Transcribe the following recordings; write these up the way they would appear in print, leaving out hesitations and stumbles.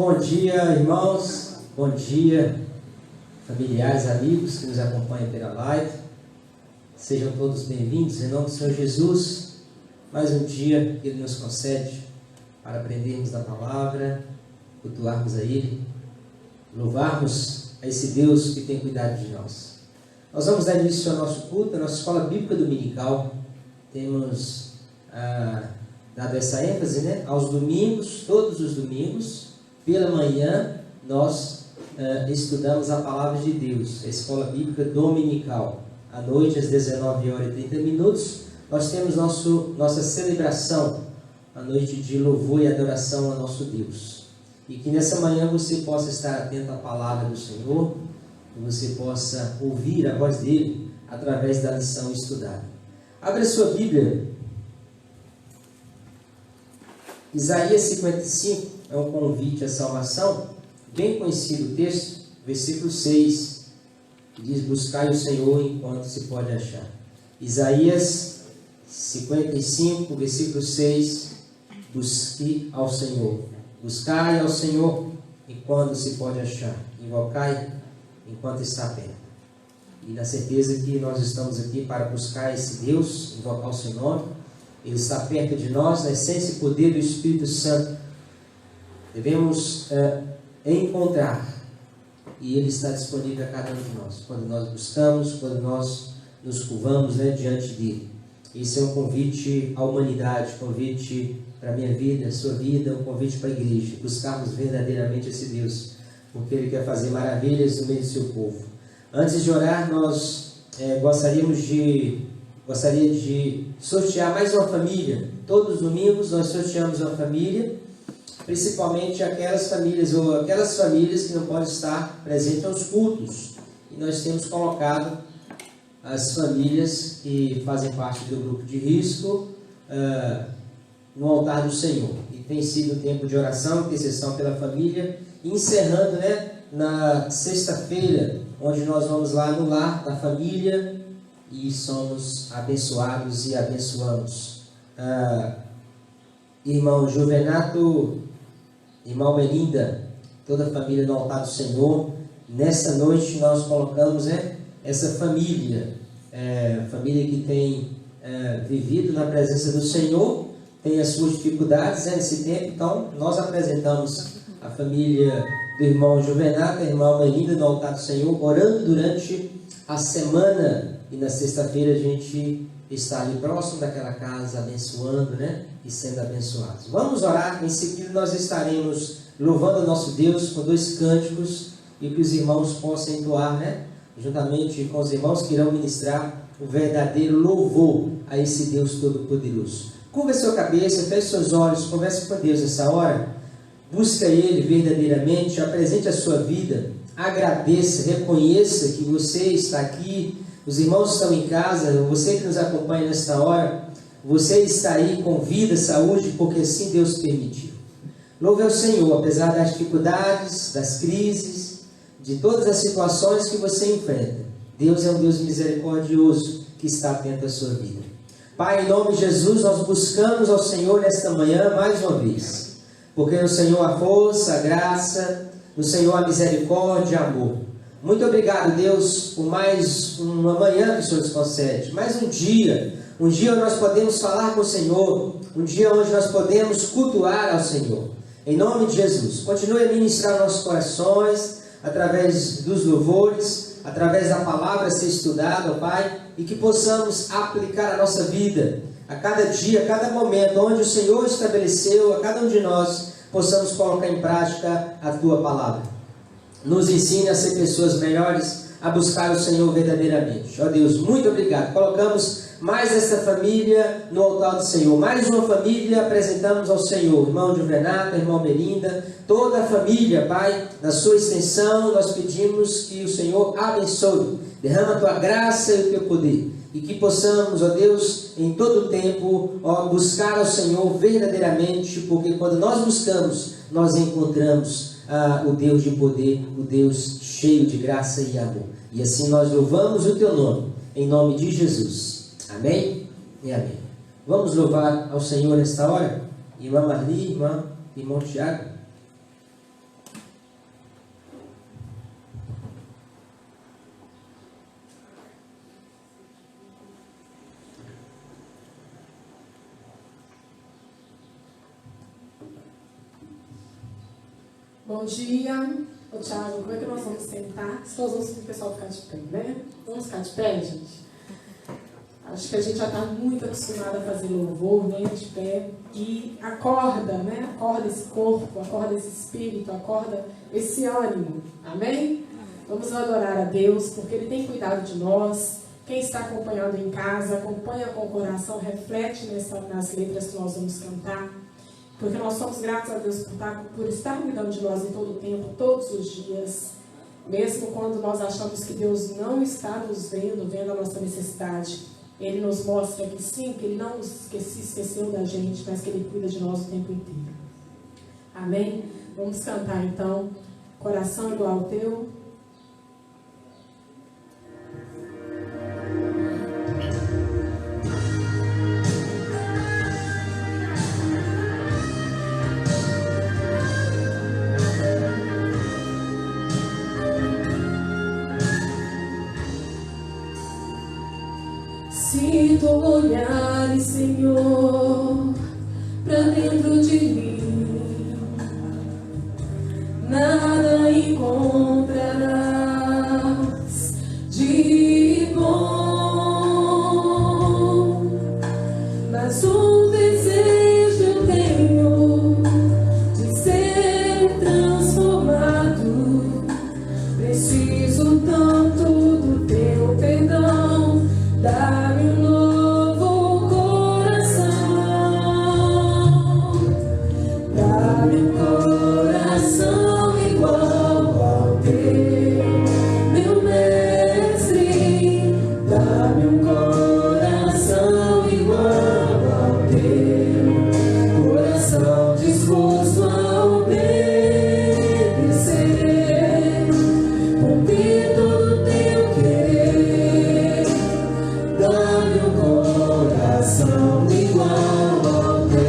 Bom dia, irmãos, bom dia, familiares, amigos que nos acompanham pela live. Sejam todos bem-vindos em nome do Senhor Jesus. Mais um dia que Ele nos concede para aprendermos da palavra, cultuarmos a Ele, louvarmos a esse Deus que tem cuidado de nós. Nós vamos dar início ao nosso culto, a nossa escola bíblica dominical. Temos dado essa ênfase, aos domingos, todos os domingos, pela manhã, nós estudamos a palavra de Deus, a escola bíblica dominical. À noite, às 19h30, nós temos nossa celebração, a noite de louvor e adoração a nosso Deus. E que nessa manhã você possa estar atento à palavra do Senhor, que você possa ouvir a voz dele através da lição estudada. Abra sua Bíblia. Isaías 55 é um convite à salvação, bem conhecido o texto, versículo 6, que diz: buscai o Senhor enquanto se pode achar. Isaías 55, versículo 6, busque ao Senhor. Buscai ao Senhor enquanto se pode achar. Invocai enquanto está perto. E na certeza que nós estamos aqui para buscar esse Deus, invocar o seu nome. Ele está perto de nós, na essência e poder do Espírito Santo. Devemos encontrar, e Ele está disponível a cada um de nós, quando nós buscamos, quando nós nos curvamos diante dEle. Esse é um convite à humanidade, convite para a minha vida, a sua vida, um convite para a igreja, buscarmos verdadeiramente esse Deus, porque Ele quer fazer maravilhas no meio do seu povo. Antes de orar, nós gostaria de sortear mais uma família. Todos os domingos nós sorteamos uma família, principalmente aquelas famílias que não podem estar presentes aos cultos. E nós temos colocado as famílias que fazem parte do grupo de risco no altar do Senhor. E tem sido um tempo de oração, intercessão pela família, encerrando na sexta-feira, onde nós vamos lá no lar da família e somos abençoados e abençoamos. Irmão Juvenato, irmão Melinda, toda a família no altar do Senhor. Nessa noite nós colocamos essa família, família que tem vivido na presença do Senhor, tem as suas dificuldades nesse tempo. Então nós apresentamos a família do irmão Juvenato, a irmã Melinda no altar do Senhor, orando durante a semana. E na sexta-feira a gente está ali próximo daquela casa, abençoando, e sendo abençoados. Vamos orar, em seguida nós estaremos louvando o nosso Deus com 2 cânticos, e que os irmãos possam entoar, juntamente com os irmãos que irão ministrar o verdadeiro louvor a esse Deus Todo-Poderoso. Curva a sua cabeça, feche seus olhos, converse com Deus nessa hora, busca Ele verdadeiramente, apresente a sua vida, agradeça, reconheça que você está aqui. Os irmãos estão em casa, você que nos acompanha nesta hora, você está aí com vida, saúde, porque assim Deus permitiu. Louve ao Senhor, apesar das dificuldades, das crises, de todas as situações que você enfrenta. Deus é um Deus misericordioso que está atento à sua vida. Pai, em nome de Jesus, nós buscamos ao Senhor nesta manhã mais uma vez, porque no Senhor há força, a graça, no Senhor há misericórdia e amor. Muito obrigado, Deus, por mais uma manhã que o Senhor nos concede, mais um dia onde nós podemos falar com o Senhor, um dia onde nós podemos cultuar ao Senhor. Em nome de Jesus, continue a ministrar nossos corações, através dos louvores, através da palavra a ser estudada, ó Pai, e que possamos aplicar a nossa vida, a cada dia, a cada momento, onde o Senhor estabeleceu, a cada um de nós, possamos colocar em prática a Tua palavra. Nos ensine a ser pessoas melhores, a buscar o Senhor verdadeiramente. Ó Deus, muito obrigado. Colocamos mais essa família no altar do Senhor. Mais uma família apresentamos ao Senhor. Irmão Juvenato, irmão Melinda, toda a família, Pai, na sua extensão, nós pedimos que o Senhor abençoe. Derrama a Tua graça e o Teu poder. E que possamos, ó Deus, em todo o tempo, buscar ao Senhor verdadeiramente, porque quando nós buscamos, nós encontramos o Deus de poder, o Deus cheio de graça e amor. E assim nós louvamos o Teu nome, em nome de Jesus. Amém e amém. Vamos louvar ao Senhor nesta hora? Irmã Marli, irmão Tiago. Bom dia. Ô Thiago, como é que nós vamos sentar? Se nós vamos pedir o pessoal ficar de pé, né? Vamos ficar de pé, gente? Acho que a gente já está muito acostumado a fazer louvor, né? De pé. E acorda, né? Acorda esse corpo, acorda esse espírito, acorda esse ânimo. Amém? Vamos adorar a Deus, porque Ele tem cuidado de nós. Quem está acompanhando em casa, acompanha com o coração, reflete nas letras que nós vamos cantar. Porque nós somos gratos a Deus por estar cuidando de nós em todo o tempo, todos os dias. Mesmo quando nós achamos que Deus não está nos vendo a nossa necessidade. Ele nos mostra que sim, que Ele não se esqueceu da gente, mas que Ele cuida de nós o tempo inteiro. Amém? Vamos cantar então, Coração Igual ao Teu. Se tu olhares, Senhor, pra dentro de mim, nada encontrarás de bom, mas um desejo eu tenho de ser transformado. Preciso tanto do teu perdão. Dá-me um novo coração, dá-me um coração igual ao teu, meu mestre. Dá-me um coração igual ao teu, coração disposto a obedecer, cumprir todo o teu querer. Dá-me um coração igual ao teu.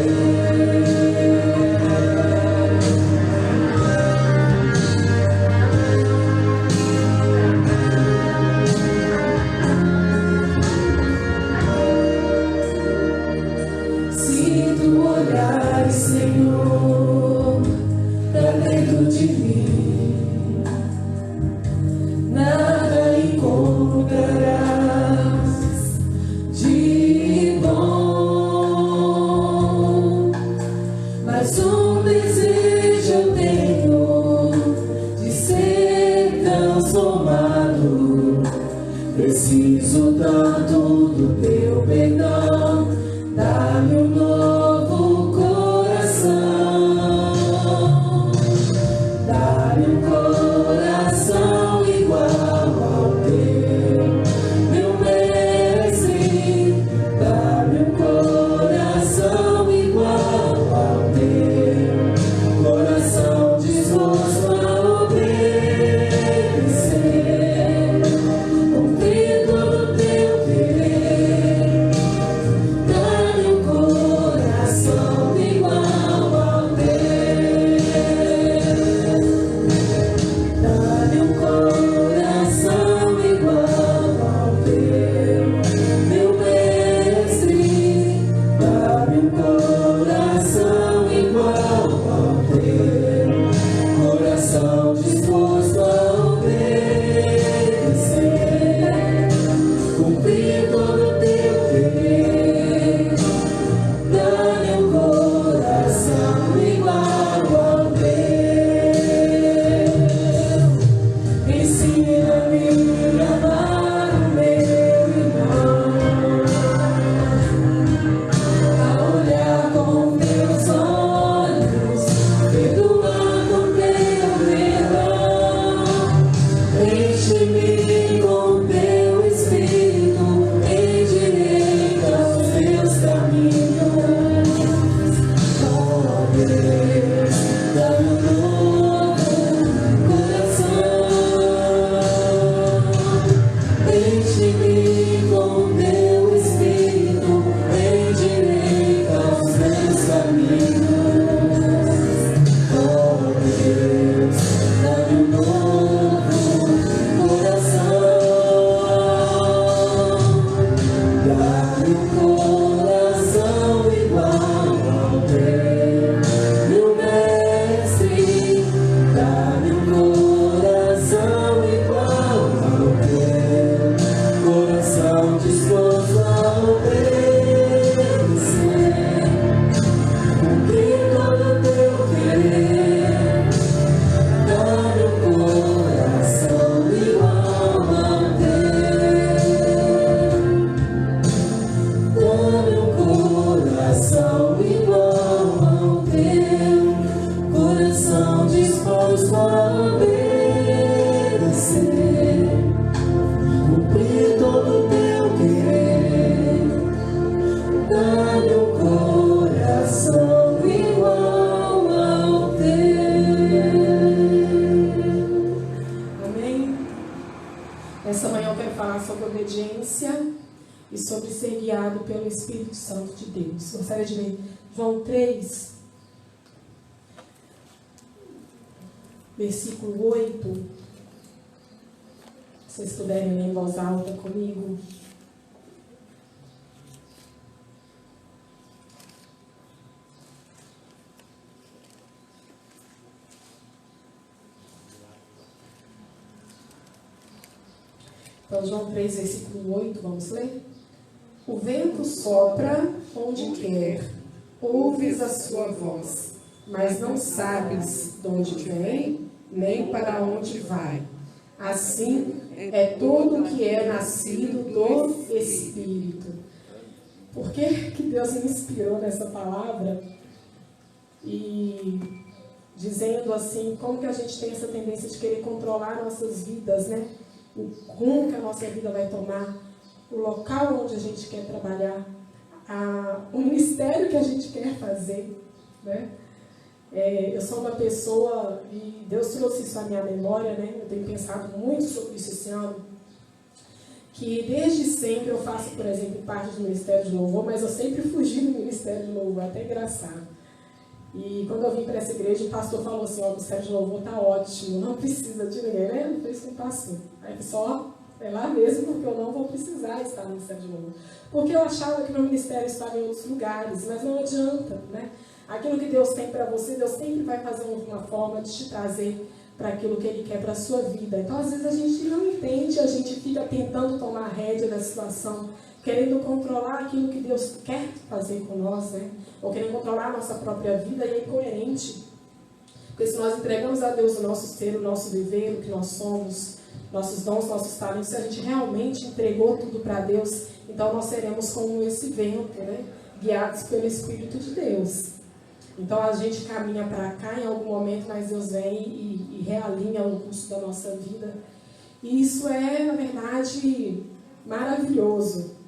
Se tu olhares, Senhor, pra dentro de mim, nada encontrarás de bom, mas um desejo eu tenho de ser transformado. Preciso tanto do teu perdão. Dá-me um novo coração, dá-me um coração igual ao teu, meu mestre. Dá-me um coração igual ao teu, coração disposto a obedecer, cumprir todo o teu querer. quero falar sobre obediência e sobre ser guiado pelo Espírito Santo de Deus. Gostaria de ler João 3, versículo 8. Se vocês puderem ler em voz alta comigo. Então, João 3, versículo 8, vamos ler? O vento sopra onde quer, ouves a sua voz, mas não sabes de onde vem, nem para onde vai. Assim é todo que é nascido do Espírito. Por que Deus me inspirou nessa palavra? E dizendo assim, como que a gente tem essa tendência de querer controlar nossas vidas, né? O rumo que a nossa vida vai tomar, o local onde a gente quer trabalhar, o ministério que a gente quer fazer, né? Eu sou uma pessoa, e Deus trouxe isso à minha memória, né? Eu tenho pensado muito sobre isso esse ano, que desde sempre eu faço, por exemplo, parte do Ministério de Louvor, mas eu sempre fugi do Ministério de Louvor, até engraçado. E quando eu vim para essa igreja, o pastor falou assim, o Ministério de Louvor está ótimo, não precisa de ninguém, né? Não foi isso que ele passou. Aí eu só, é lá mesmo, porque eu não vou precisar estar no Ministério de Louvor. Porque eu achava que meu ministério estava em outros lugares, mas não adianta, né? Aquilo que Deus tem para você, Deus sempre vai fazer uma forma de te trazer para aquilo que Ele quer para a sua vida. Então, às vezes, a gente não entende, a gente fica tentando tomar a rédea da situação, querendo controlar aquilo que Deus quer fazer com nós, né? Ou querendo controlar a nossa própria vida, e é incoerente. Porque se nós entregamos a Deus o nosso ser, o nosso viver, o que nós somos, nossos dons, nossos talentos, se a gente realmente entregou tudo para Deus, então nós seremos como esse vento, né? Guiados pelo Espírito de Deus. Então a gente caminha para cá em algum momento, mas Deus vem e realinha o curso da nossa vida. E isso é, na verdade, maravilhoso.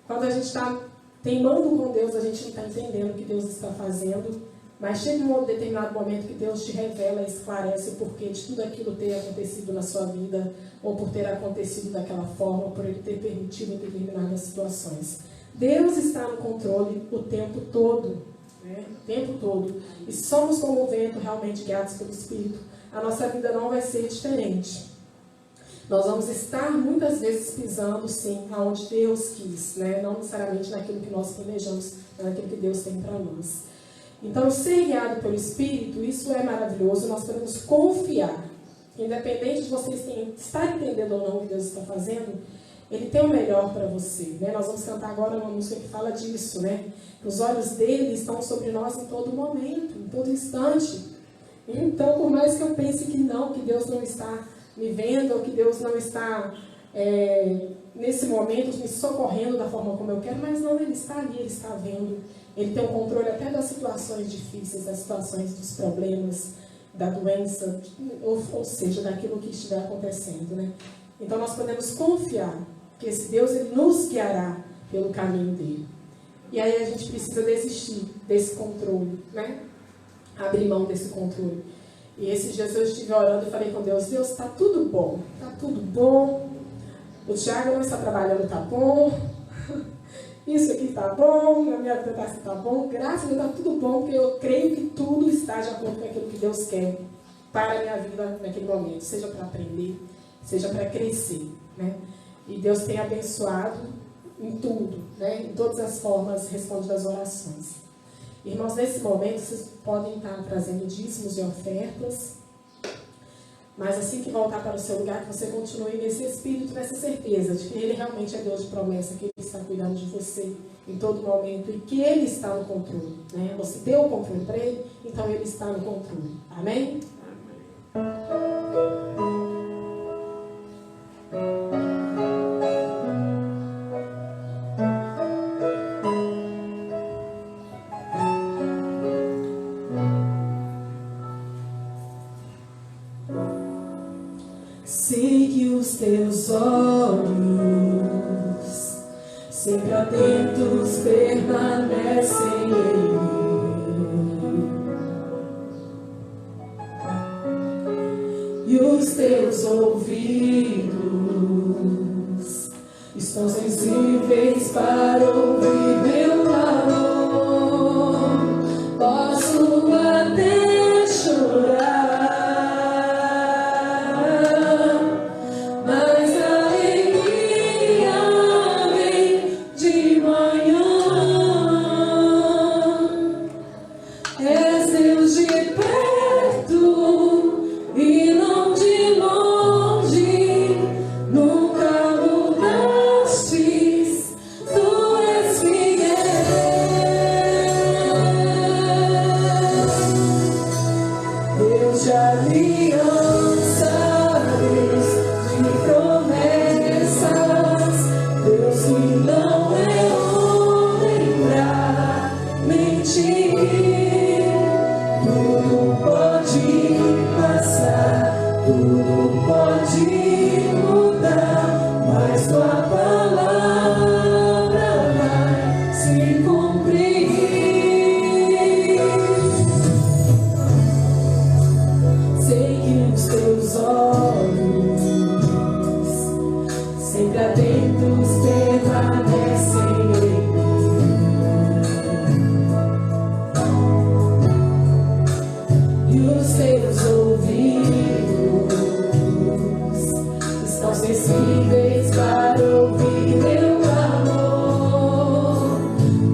Quando a gente está teimando com Deus, a gente não está entendendo o que Deus está fazendo, mas chega um determinado momento que Deus te revela e esclarece o porquê de tudo aquilo ter acontecido na sua vida, ou por ter acontecido daquela forma, ou por Ele ter permitido determinadas situações. Deus está no controle o tempo todo, né? O tempo todo. E se somos como o vento realmente guiados pelo Espírito, a nossa vida não vai ser diferente. Nós vamos estar muitas vezes pisando, sim, aonde Deus quis, né? Não necessariamente naquilo que nós planejamos, mas naquilo que Deus tem para nós. Então, ser guiado pelo Espírito, isso é maravilhoso, nós podemos confiar. Independente de vocês estarem entendendo ou não o que Deus está fazendo, Ele tem o melhor para você, né? Nós vamos cantar agora uma música que fala disso, né? Que os olhos dele estão sobre nós em todo momento, em todo instante. Então, por mais que eu pense que não, que Deus não está me vendo, ou que Deus não está, nesse momento, me socorrendo da forma como eu quero, mas não, Ele está ali, Ele está vendo. Ele tem o controle até das situações difíceis, das situações dos problemas, da doença, ou seja, daquilo que estiver acontecendo, né? Então, nós podemos confiar que esse Deus, Ele nos guiará pelo caminho dele. E aí a gente precisa desistir desse controle, né? Abrir mão desse controle. E esses dias eu estive orando e falei com Deus, Deus, está tudo bom, está tudo bom. O Thiago não está trabalhando, está bom. Isso aqui está bom, na minha vida está bom. Graças a Deus está tudo bom, porque eu creio que tudo está de acordo com aquilo que Deus quer para a minha vida naquele momento. Seja para aprender, seja para crescer, né? E Deus tem abençoado em tudo, né? Em todas as formas, responde às orações. Irmãos, nesse momento, vocês podem estar trazendo dízimos e ofertas, mas assim que voltar para o seu lugar, que você continue nesse espírito, nessa certeza de que Ele realmente é Deus de promessa, que Ele está cuidando de você em todo momento e que Ele está no controle, né? Você deu o controle para Ele, então Ele está no controle. Amém? Sei que os teus olhos, sempre atentos, permanecem em mim, e os teus ouvidos Estão sensíveis para ouvir meu clamor. Posso até chorar, mas a alegria vem de manhã. És Deus de perto e não de longe, nunca mudastes, tu és fiel. Deus de alianças, de promessas, Deus que não é homem pra mentir. Tudo pode passar, tudo pode mudar, mas tua palavra vai se cumprir. Sei que os teus olhos, sempre atentos, permanecem em mim. E os teus ouvidos estão sensíveis para ouvir meu clamor.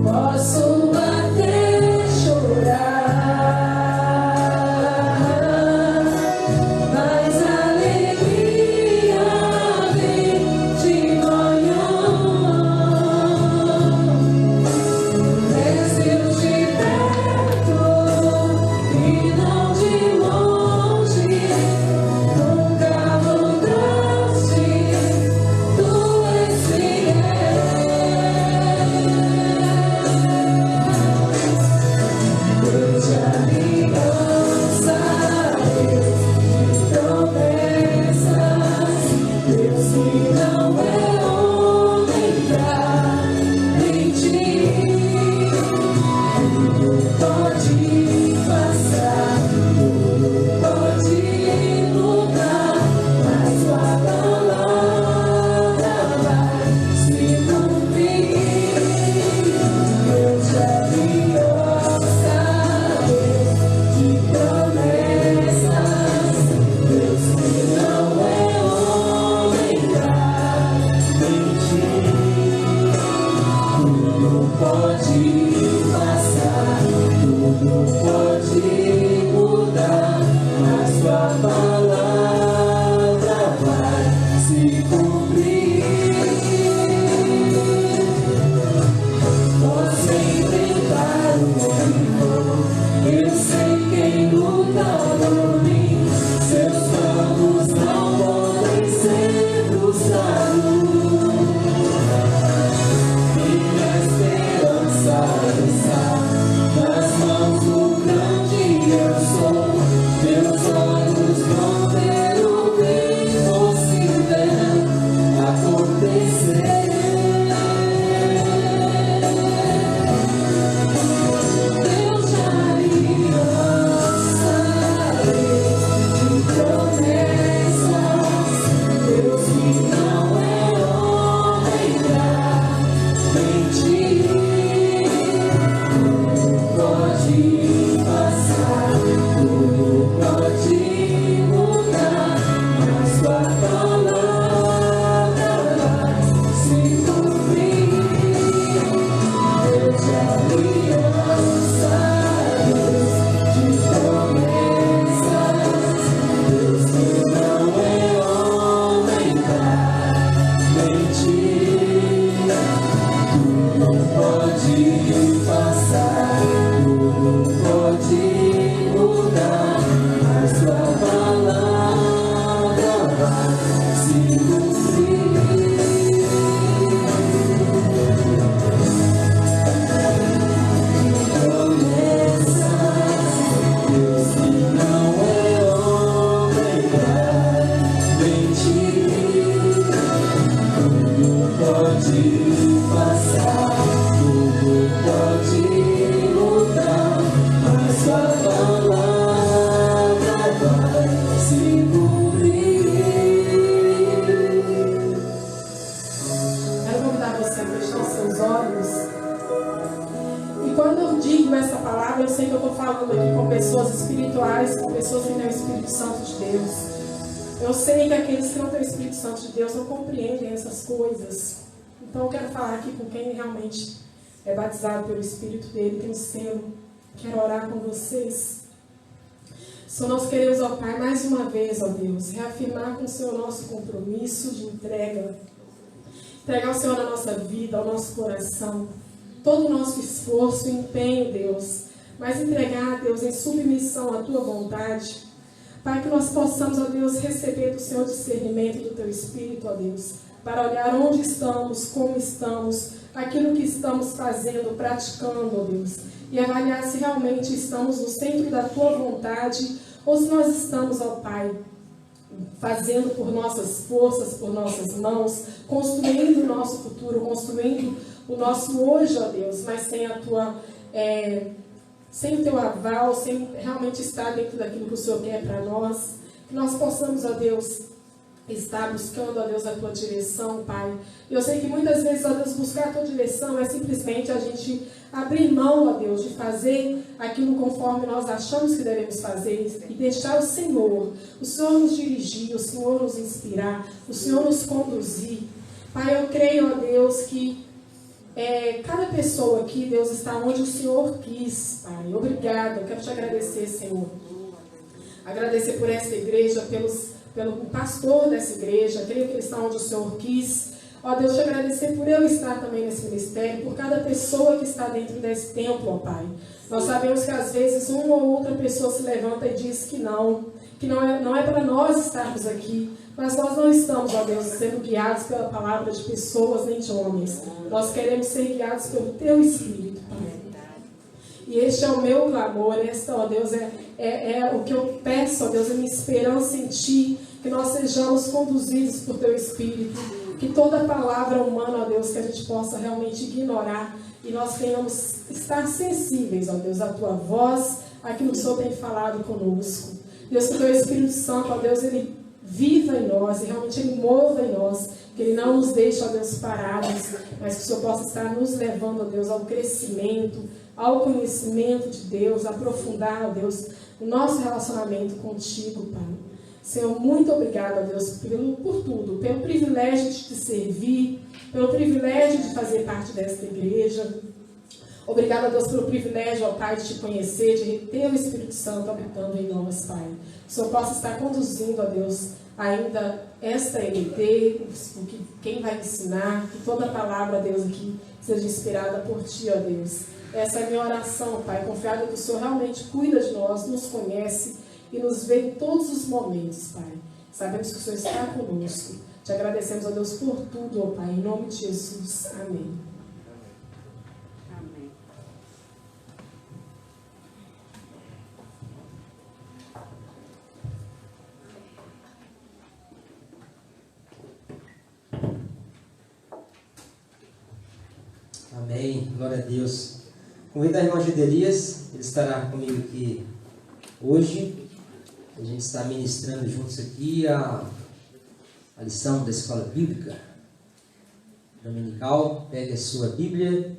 Posso até chorar, mas a alegria vem de manhã. És Deus de perto e não de longe, nunca mudaste, tu és fiel. Deus de aliança, Deus de promessas, Deus que não é homem pra mentir. Tudo pode passar, tudo pode mudar, mas tua palavra vai se cumprir. Deus de aliança, Deus de promessas, Deus que não é homem pra mentir. Tudo pode passar, tudo pode mudar, mas tua palavra vai se cumprir. Posso enfrentar o inimigo, eu sei quem luta por mim. Seus planos não podem ser frustrados. Minha esperança está nas mãos do grande eu sou. Meus olhos vão ver o impossível acontecer. Deus de aliança, Deus de promessas, Deus que não é homem pra mentir. Tudo pode passar, tudo pode mudar, mas tua palavra vai se cumprir. Deus de aliança, Deus de promessas, Deus que não é homem pra mentir. Tudo pode passar, tudo pode mudar, mas tua palavra vai se cumprir. Promessas, Deus que não é homem pra mentir. Tudo pode passar, tudo pode mudar, mas tua palavra vai se cumprir. olhos. E quando eu digo essa palavra, eu sei que eu estou falando aqui com pessoas espirituais, com pessoas que têm o Espírito Santo de Deus. Eu sei que aqueles que não têm o Espírito Santo de Deus não compreendem essas coisas. Então eu quero falar aqui com quem realmente é batizado pelo Espírito dele, tem um selo. Quero orar com vocês. Senhor, nós queremos, ó Pai, mais uma vez, ó Deus, reafirmar com o Senhor nosso compromisso de entrega. Entregar ao Senhor a nossa vida, ao nosso coração, todo o nosso esforço e empenho, Deus. Mas entregar, Deus, em submissão à Tua vontade. Pai, que nós possamos, ó Deus, receber do Senhor discernimento do Teu Espírito, ó Deus, para olhar onde estamos, como estamos, aquilo que estamos fazendo, praticando, ó Deus, e avaliar se realmente estamos no centro da Tua vontade ou se nós estamos, ó Pai, fazendo por nossas forças, por nossas mãos, construindo o nosso futuro, construindo o nosso hoje, ó Deus, mas sem a Tua, sem o Teu aval, sem realmente estar dentro daquilo que o Senhor quer para nós. Que nós possamos, ó Deus, estar buscando, ó Deus, a Tua direção, Pai. E eu sei que muitas vezes, ó Deus, buscar a Tua direção é simplesmente a gente abrir mão, ó Deus, de fazer aquilo conforme nós achamos que devemos fazer e deixar o Senhor nos dirigir, o Senhor nos inspirar, o Senhor nos conduzir. Pai, eu creio, ó Deus, que cada pessoa aqui, Deus, está onde o Senhor quis, Pai. Obrigada, eu quero te agradecer, Senhor. Agradecer por essa igreja, pelo pastor dessa igreja, creio que ele está onde o Senhor quis. Ó Deus, te agradecer por eu estar também nesse ministério, por cada pessoa que está dentro desse templo, ó Pai. Nós sabemos que às vezes uma ou outra pessoa se levanta e diz que não é para nós estarmos aqui, mas nós não estamos, ó Deus, sendo guiados pela palavra de pessoas nem de homens. Nós queremos ser guiados pelo Teu Espírito, Pai. E este é o meu clamor, ó Deus, é o que eu peço, ó Deus, a minha esperança em Ti, que nós sejamos conduzidos por Teu Espírito, que toda palavra humana, ó Deus, que a gente possa realmente ignorar e nós tenhamos estar sensíveis, ó Deus, à Tua voz, àquilo que o Senhor tem falado conosco. Deus, que o Teu Espírito Santo, ó Deus, Ele viva em nós e realmente Ele mova em nós, que Ele não nos deixe, ó Deus, parados, mas que o Senhor possa estar nos levando, ó Deus, ao crescimento, ao conhecimento de Deus, aprofundar, ó Deus, o nosso relacionamento contigo, Pai. Senhor, muito obrigado, ó Deus, por tudo, pelo privilégio de te servir, pelo privilégio de fazer parte desta igreja. Obrigado, ó Deus, pelo privilégio, ó Pai, de te conhecer, de ter o Espírito Santo habitando em nós, Pai. Que o Senhor possa estar conduzindo, ó Deus, ainda esta EBT, quem vai ensinar, que toda palavra, ó Deus, aqui seja inspirada por Ti, ó Deus. Essa é a minha oração, Pai, confiada que o Senhor realmente cuida de nós, nos conhece e nos vê em todos os momentos, Pai. Sabemos que o Senhor está conosco. Te agradecemos, ó Deus, por tudo, ó Pai, em nome de Jesus. Amém. Amém. Amém. Glória a Deus. Convido a irmã Gedelias, ele estará comigo aqui hoje. A gente está ministrando juntos aqui a lição da escola bíblica dominical. Pegue a sua Bíblia,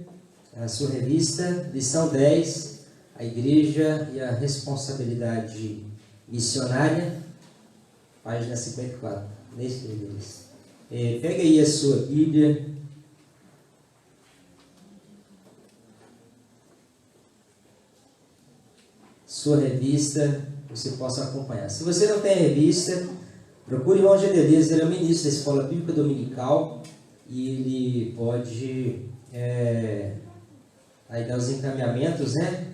a sua revista, lição 10, a igreja e a responsabilidade missionária, página 54. Nesse deles. Pegue aí a sua Bíblia. Sua revista, você possa acompanhar. Se você não tem a revista, procure o irmão Gedelias, ele é o ministro da Escola Bíblica Dominical e ele pode aí dar os encaminhamentos, né,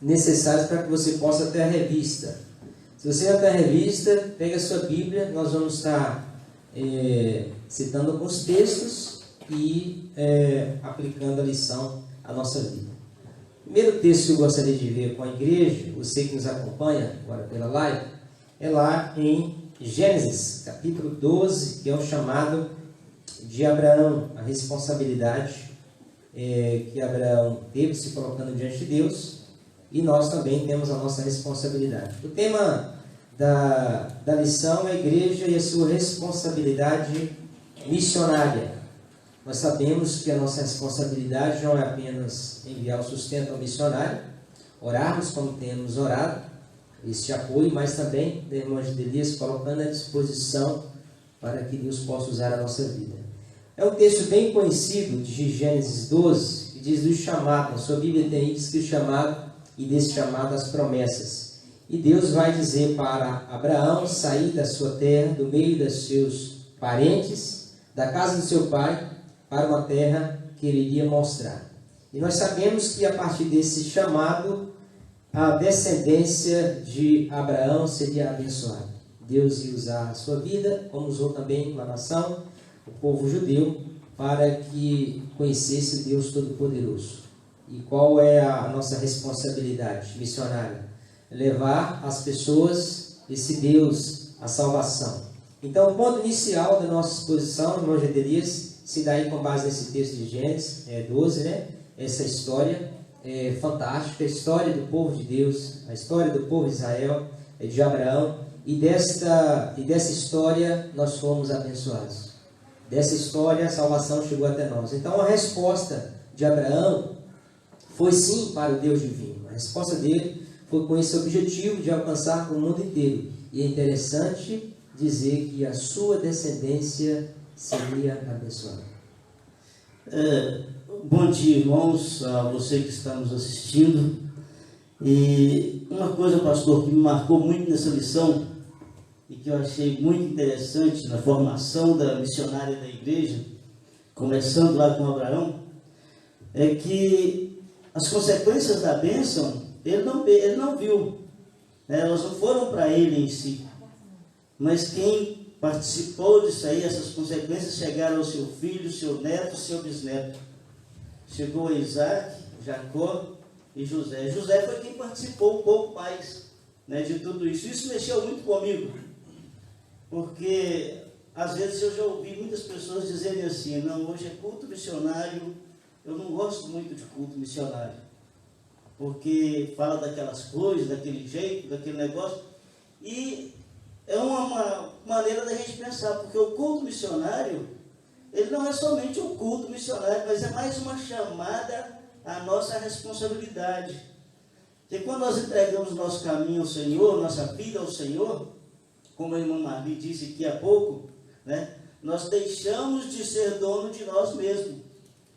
necessários para que você possa ter a revista. Se você não tem a revista, pegue a sua Bíblia, nós vamos estar citando alguns textos e aplicando a lição à nossa vida. O primeiro texto que eu gostaria de ver com a igreja, você que nos acompanha agora pela live, é lá em Gênesis, capítulo 12, que é o chamado de Abraão, a responsabilidade que Abraão teve se colocando diante de Deus, e nós também temos a nossa responsabilidade. O tema da lição é a igreja e a sua responsabilidade missionária. Nós sabemos que a nossa responsabilidade não é apenas enviar o sustento ao missionário, orarmos como temos orado, este apoio, mas também da irmã Gidelias colocando à disposição para que Deus possa usar a nossa vida. É um texto bem conhecido de Gênesis 12, que diz do chamado. Na sua Bíblia tem aí escrito chamado, e desse chamado as promessas. E Deus vai dizer para Abraão sair da sua terra, do meio dos seus parentes, da casa do seu pai, para uma terra que ele iria mostrar. E nós sabemos que a partir desse chamado, a descendência de Abraão seria abençoada. Deus ia usar a sua vida, como usou também uma nação, o povo judeu, para que conhecesse o Deus Todo-Poderoso. E qual é a nossa responsabilidade missionária? Levar as pessoas, esse Deus, à salvação. Então, o ponto inicial da nossa exposição, irmão Gedelias, se dá aí com base nesse texto de Gênesis 12, né? Essa história fantástica, a história do povo de Deus, a história do povo de Israel, de Abraão, e dessa história nós fomos abençoados. Dessa história a salvação chegou até nós. Então a resposta de Abraão foi sim para o Deus divino. A resposta dele foi com esse objetivo de alcançar o mundo inteiro. E é interessante dizer que a sua descendência seria abençoada. Bom dia, irmãos, a você que está nos assistindo. E uma coisa, pastor, que me marcou muito nessa lição e que eu achei muito interessante na formação da missionária da igreja, começando lá com Abraão, é que as consequências da bênção ele não viu, né? Elas não foram para ele em si, mas quem participou disso aí, essas consequências chegaram ao seu filho, seu neto, seu bisneto. Chegou a Isaac, Jacó e José. José foi quem participou um pouco mais, né, de tudo isso. Isso mexeu muito comigo, porque às vezes eu já ouvi muitas pessoas dizerem assim: não, hoje é culto missionário, eu não gosto muito de culto missionário, porque fala daquelas coisas, daquele jeito, daquele negócio. E é uma maneira da gente pensar, porque o culto missionário, ele não é somente um culto missionário, mas é mais uma chamada à nossa responsabilidade. Porque quando nós entregamos nosso caminho ao Senhor, nossa vida ao Senhor, como a irmã Marli disse aqui há pouco, né, nós deixamos de ser dono de nós mesmos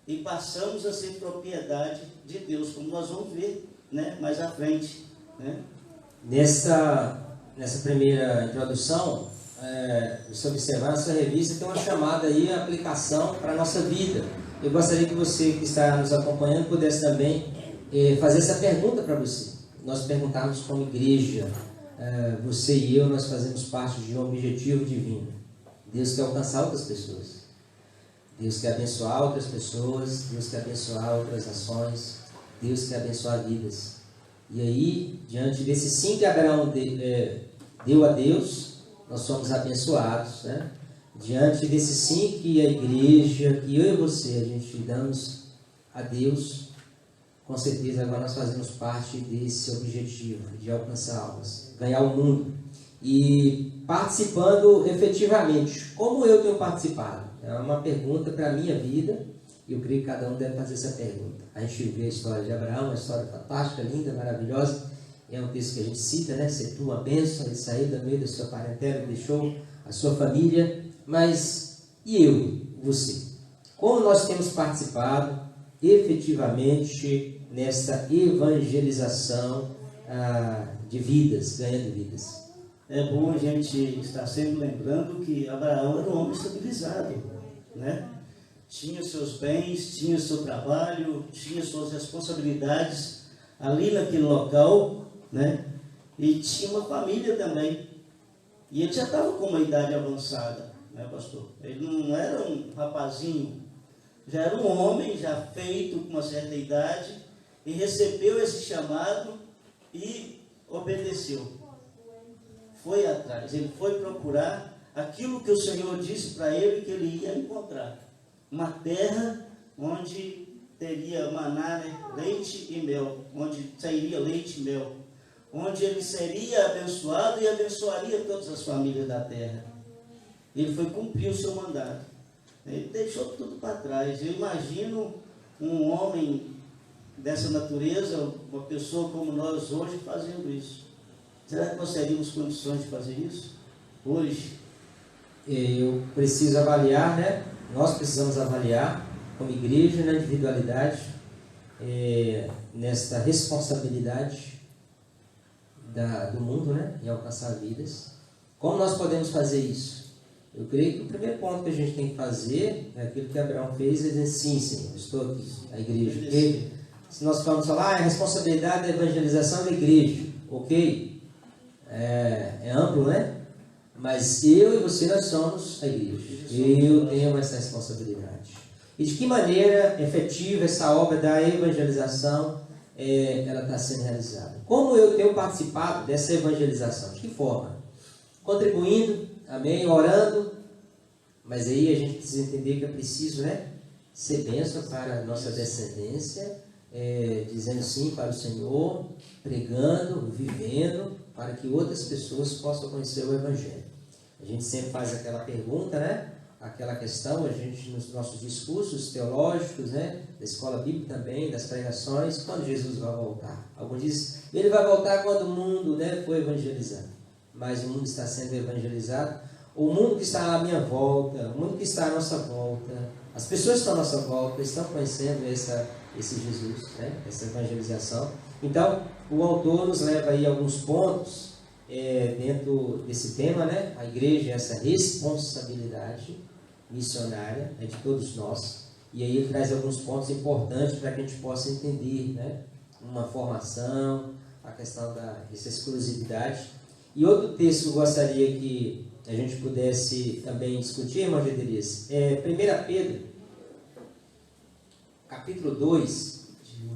e passamos a ser propriedade de Deus, como nós vamos ver, né, mais à frente, né? Nessa primeira introdução, você observar na sua revista tem uma chamada aí, a aplicação para a nossa vida. Eu gostaria que você que está nos acompanhando pudesse também fazer essa pergunta para você. Nós perguntarmos como igreja, você e eu, nós fazemos parte de um objetivo divino. Deus quer alcançar outras pessoas. Deus quer abençoar outras pessoas. Deus quer abençoar outras ações. Deus quer abençoar vidas. E aí, diante desse sim que Abraão deu a Deus, nós somos abençoados, né? Diante desse sim que a igreja, que eu e você, a gente damos a Deus, com certeza agora nós fazemos parte desse objetivo de alcançar almas, ganhar o mundo. E participando efetivamente, como eu tenho participado? É uma pergunta para a minha vida, e eu creio que cada um deve fazer essa pergunta. A gente vê a história de Abraão, uma história fantástica, linda, maravilhosa. É um texto que a gente cita, né? Ser tu uma bênção, ele saiu do meio da sua parentela, deixou a sua família. Mas, e eu, você? Como nós temos participado efetivamente nesta evangelização de vidas, ganhando vidas? É bom a gente estar sempre lembrando que Abraão era um homem estabilizado, né? Tinha seus bens, tinha seu trabalho, tinha suas responsabilidades ali naquele local, né? E tinha uma família também. E ele já estava com uma idade avançada, né, pastor? Ele não era um rapazinho, já era um homem, já feito com uma certa idade, e recebeu esse chamado e obedeceu. Foi atrás, ele foi procurar aquilo que o Senhor disse para ele que ele ia encontrar. Uma terra onde teria maná, né, leite e mel, onde sairia leite e mel, onde ele seria abençoado e abençoaria todas as famílias da terra. Ele foi cumprir o seu mandato. Ele deixou tudo para trás. Eu imagino um homem dessa natureza, uma pessoa como nós hoje, fazendo isso. Será que nós teríamos condições de fazer isso hoje? Eu preciso avaliar, né? Nós precisamos avaliar, como igreja, na individualidade, nesta responsabilidade do mundo, né? Em alcançar vidas. Como nós podemos fazer isso? Eu creio que o primeiro ponto que a gente tem que fazer é aquilo que Abraão fez, ele diz, sim, Senhor, estou aqui, a igreja. Porque se nós formos falar, a responsabilidade da evangelização da igreja, ok? É amplo, né? Mas eu e você, nós somos a igreja. Eu tenho essa responsabilidade. E de que maneira efetiva essa obra da evangelização ela está sendo realizada? Como eu tenho participado dessa evangelização? De que forma? Contribuindo, amém? Orando. Mas aí a gente precisa entender que é preciso, né? Ser bênção para a nossa descendência, dizendo sim para o Senhor, pregando, vivendo, para que outras pessoas possam conhecer o Evangelho. A gente sempre faz aquela pergunta, né? Aquela questão, a gente nos nossos discursos teológicos, né? Da escola bíblica também, das pregações, quando Jesus vai voltar. Alguns dizem, ele vai voltar quando o mundo, né, for evangelizado. Mas o mundo está sendo evangelizado. O mundo que está à minha volta, o mundo que está à nossa volta, as pessoas que estão à nossa volta estão conhecendo esse Jesus, né? Essa evangelização. Então, o autor nos leva aí a alguns pontos dentro desse tema, né? A igreja, essa responsabilidade missionária de todos nós. E aí ele traz alguns pontos importantes para que a gente possa entender, né? Uma formação, a questão dessa exclusividade. E outro texto que eu gostaria que a gente pudesse também discutir, irmão Gederias, 1 Pedro, capítulo 2,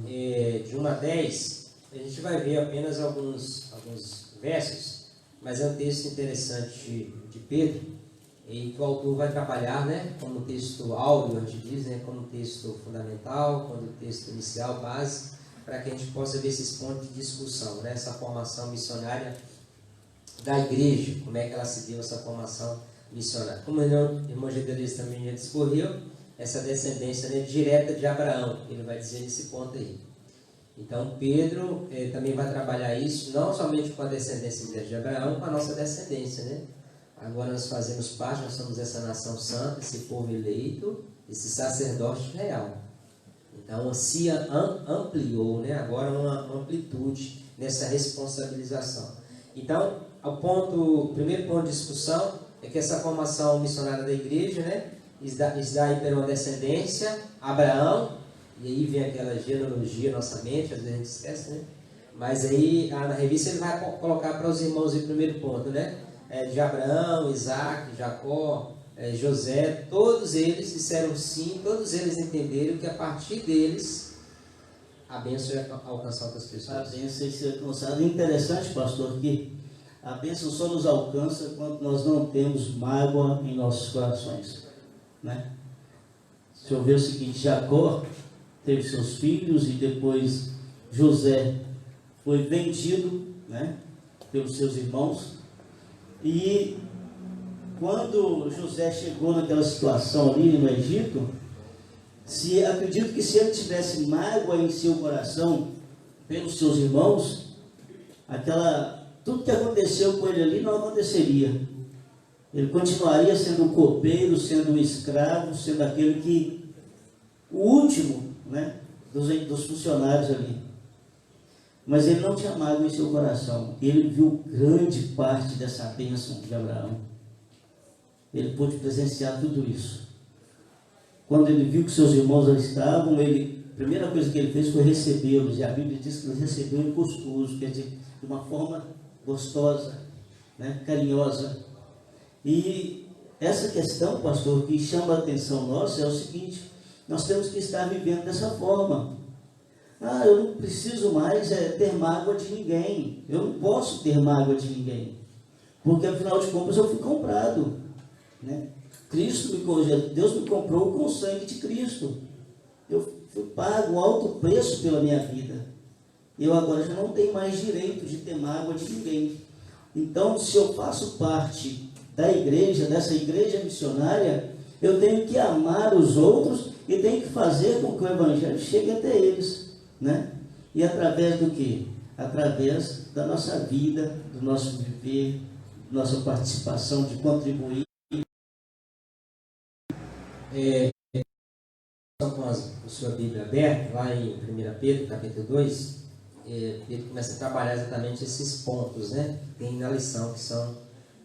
de 1 a 10, a gente vai ver apenas alguns versos, mas é um texto interessante de Pedro, e que o autor vai trabalhar, né, como texto áureo, a gente diz, né, como texto fundamental, como texto inicial, base, para que a gente possa ver esses pontos de discussão, né, essa formação missionária da igreja, como é que ela se deu essa formação missionária. Como o irmão Gederias também já discorreu, essa descendência, né, direta de Abraão, ele vai dizer nesse ponto aí. Então Pedro também vai trabalhar isso, não somente com a descendência direta de Abraão, com a nossa descendência, né? Agora nós fazemos parte, nós somos essa nação santa, esse povo eleito, esse sacerdote real. Então se ampliou, né, agora uma amplitude nessa responsabilização. Então, o primeiro ponto de discussão é que essa formação missionária da igreja, né, está aí pela descendência, Abraão, e aí vem aquela genealogia na nossa mente, às vezes a gente esquece, né? Mas aí na revista ele vai colocar para os irmãos o primeiro ponto, né? De Abraão, Isaac, Jacó, José, todos eles disseram sim, todos eles entenderam que a partir deles a bênção é alcançar outras pessoas. A bênção é ser alcançada. Interessante, pastor, que a bênção só nos alcança quando nós não temos mágoa em nossos corações, né? O senhor vê o seguinte, Jacó teve seus filhos e depois José foi vendido, né, pelos seus irmãos. E quando José chegou naquela situação ali no Egito, acredito que se ele tivesse mágoa em seu coração pelos seus irmãos, tudo que aconteceu com ele ali não aconteceria. Ele continuaria sendo um copeiro, sendo um escravo, sendo aquele que, o último, né, dos funcionários ali. Mas ele não tinha mágoa em seu coração. Ele viu grande parte dessa bênção de Abraão. Ele pôde presenciar tudo isso. Quando ele viu que seus irmãos ali estavam, a primeira coisa que ele fez foi recebê-los. E a Bíblia diz que ele recebeu em gostoso, quer dizer, de uma forma gostosa, né, carinhosa. E essa questão, pastor, que chama a atenção nossa é o seguinte: nós temos que estar vivendo dessa forma. Eu não preciso mais ter mágoa de ninguém. Eu não posso ter mágoa de ninguém. Porque, afinal de contas, eu fui comprado, né? Deus me comprou com o sangue de Cristo. Eu fui pago um alto preço pela minha vida. Eu agora já não tenho mais direito de ter mágoa de ninguém. Então, se eu faço parte da igreja, dessa igreja missionária, Eu tenho que amar os outros e tenho que fazer com que o Evangelho chegue até eles, né? E através do quê? Através da nossa vida, do nosso viver, nossa participação de contribuir. Com a sua Bíblia aberta, lá em 1 Pedro, capítulo 2, Pedro começa a trabalhar exatamente esses pontos, né? Tem na lição, que são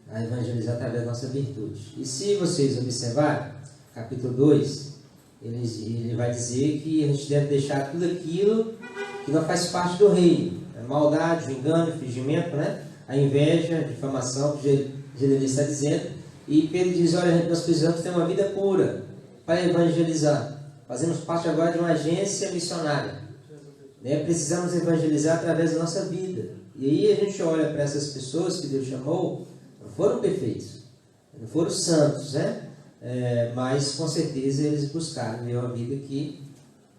a evangelizar através da nossa virtude. E se vocês observarem, capítulo 2, ele vai dizer que a gente deve deixar tudo aquilo que não faz parte do reino. A maldade, o engano, o fingimento, né? A inveja, a difamação, que Jeremias está dizendo. E Pedro diz, olha, nós precisamos ter uma vida pura para evangelizar. Fazemos parte agora de uma agência missionária, né? Precisamos evangelizar através da nossa vida. E aí a gente olha para essas pessoas que Deus chamou, não foram perfeitos, não foram santos, né? Mas com certeza eles buscaram viver uma vida que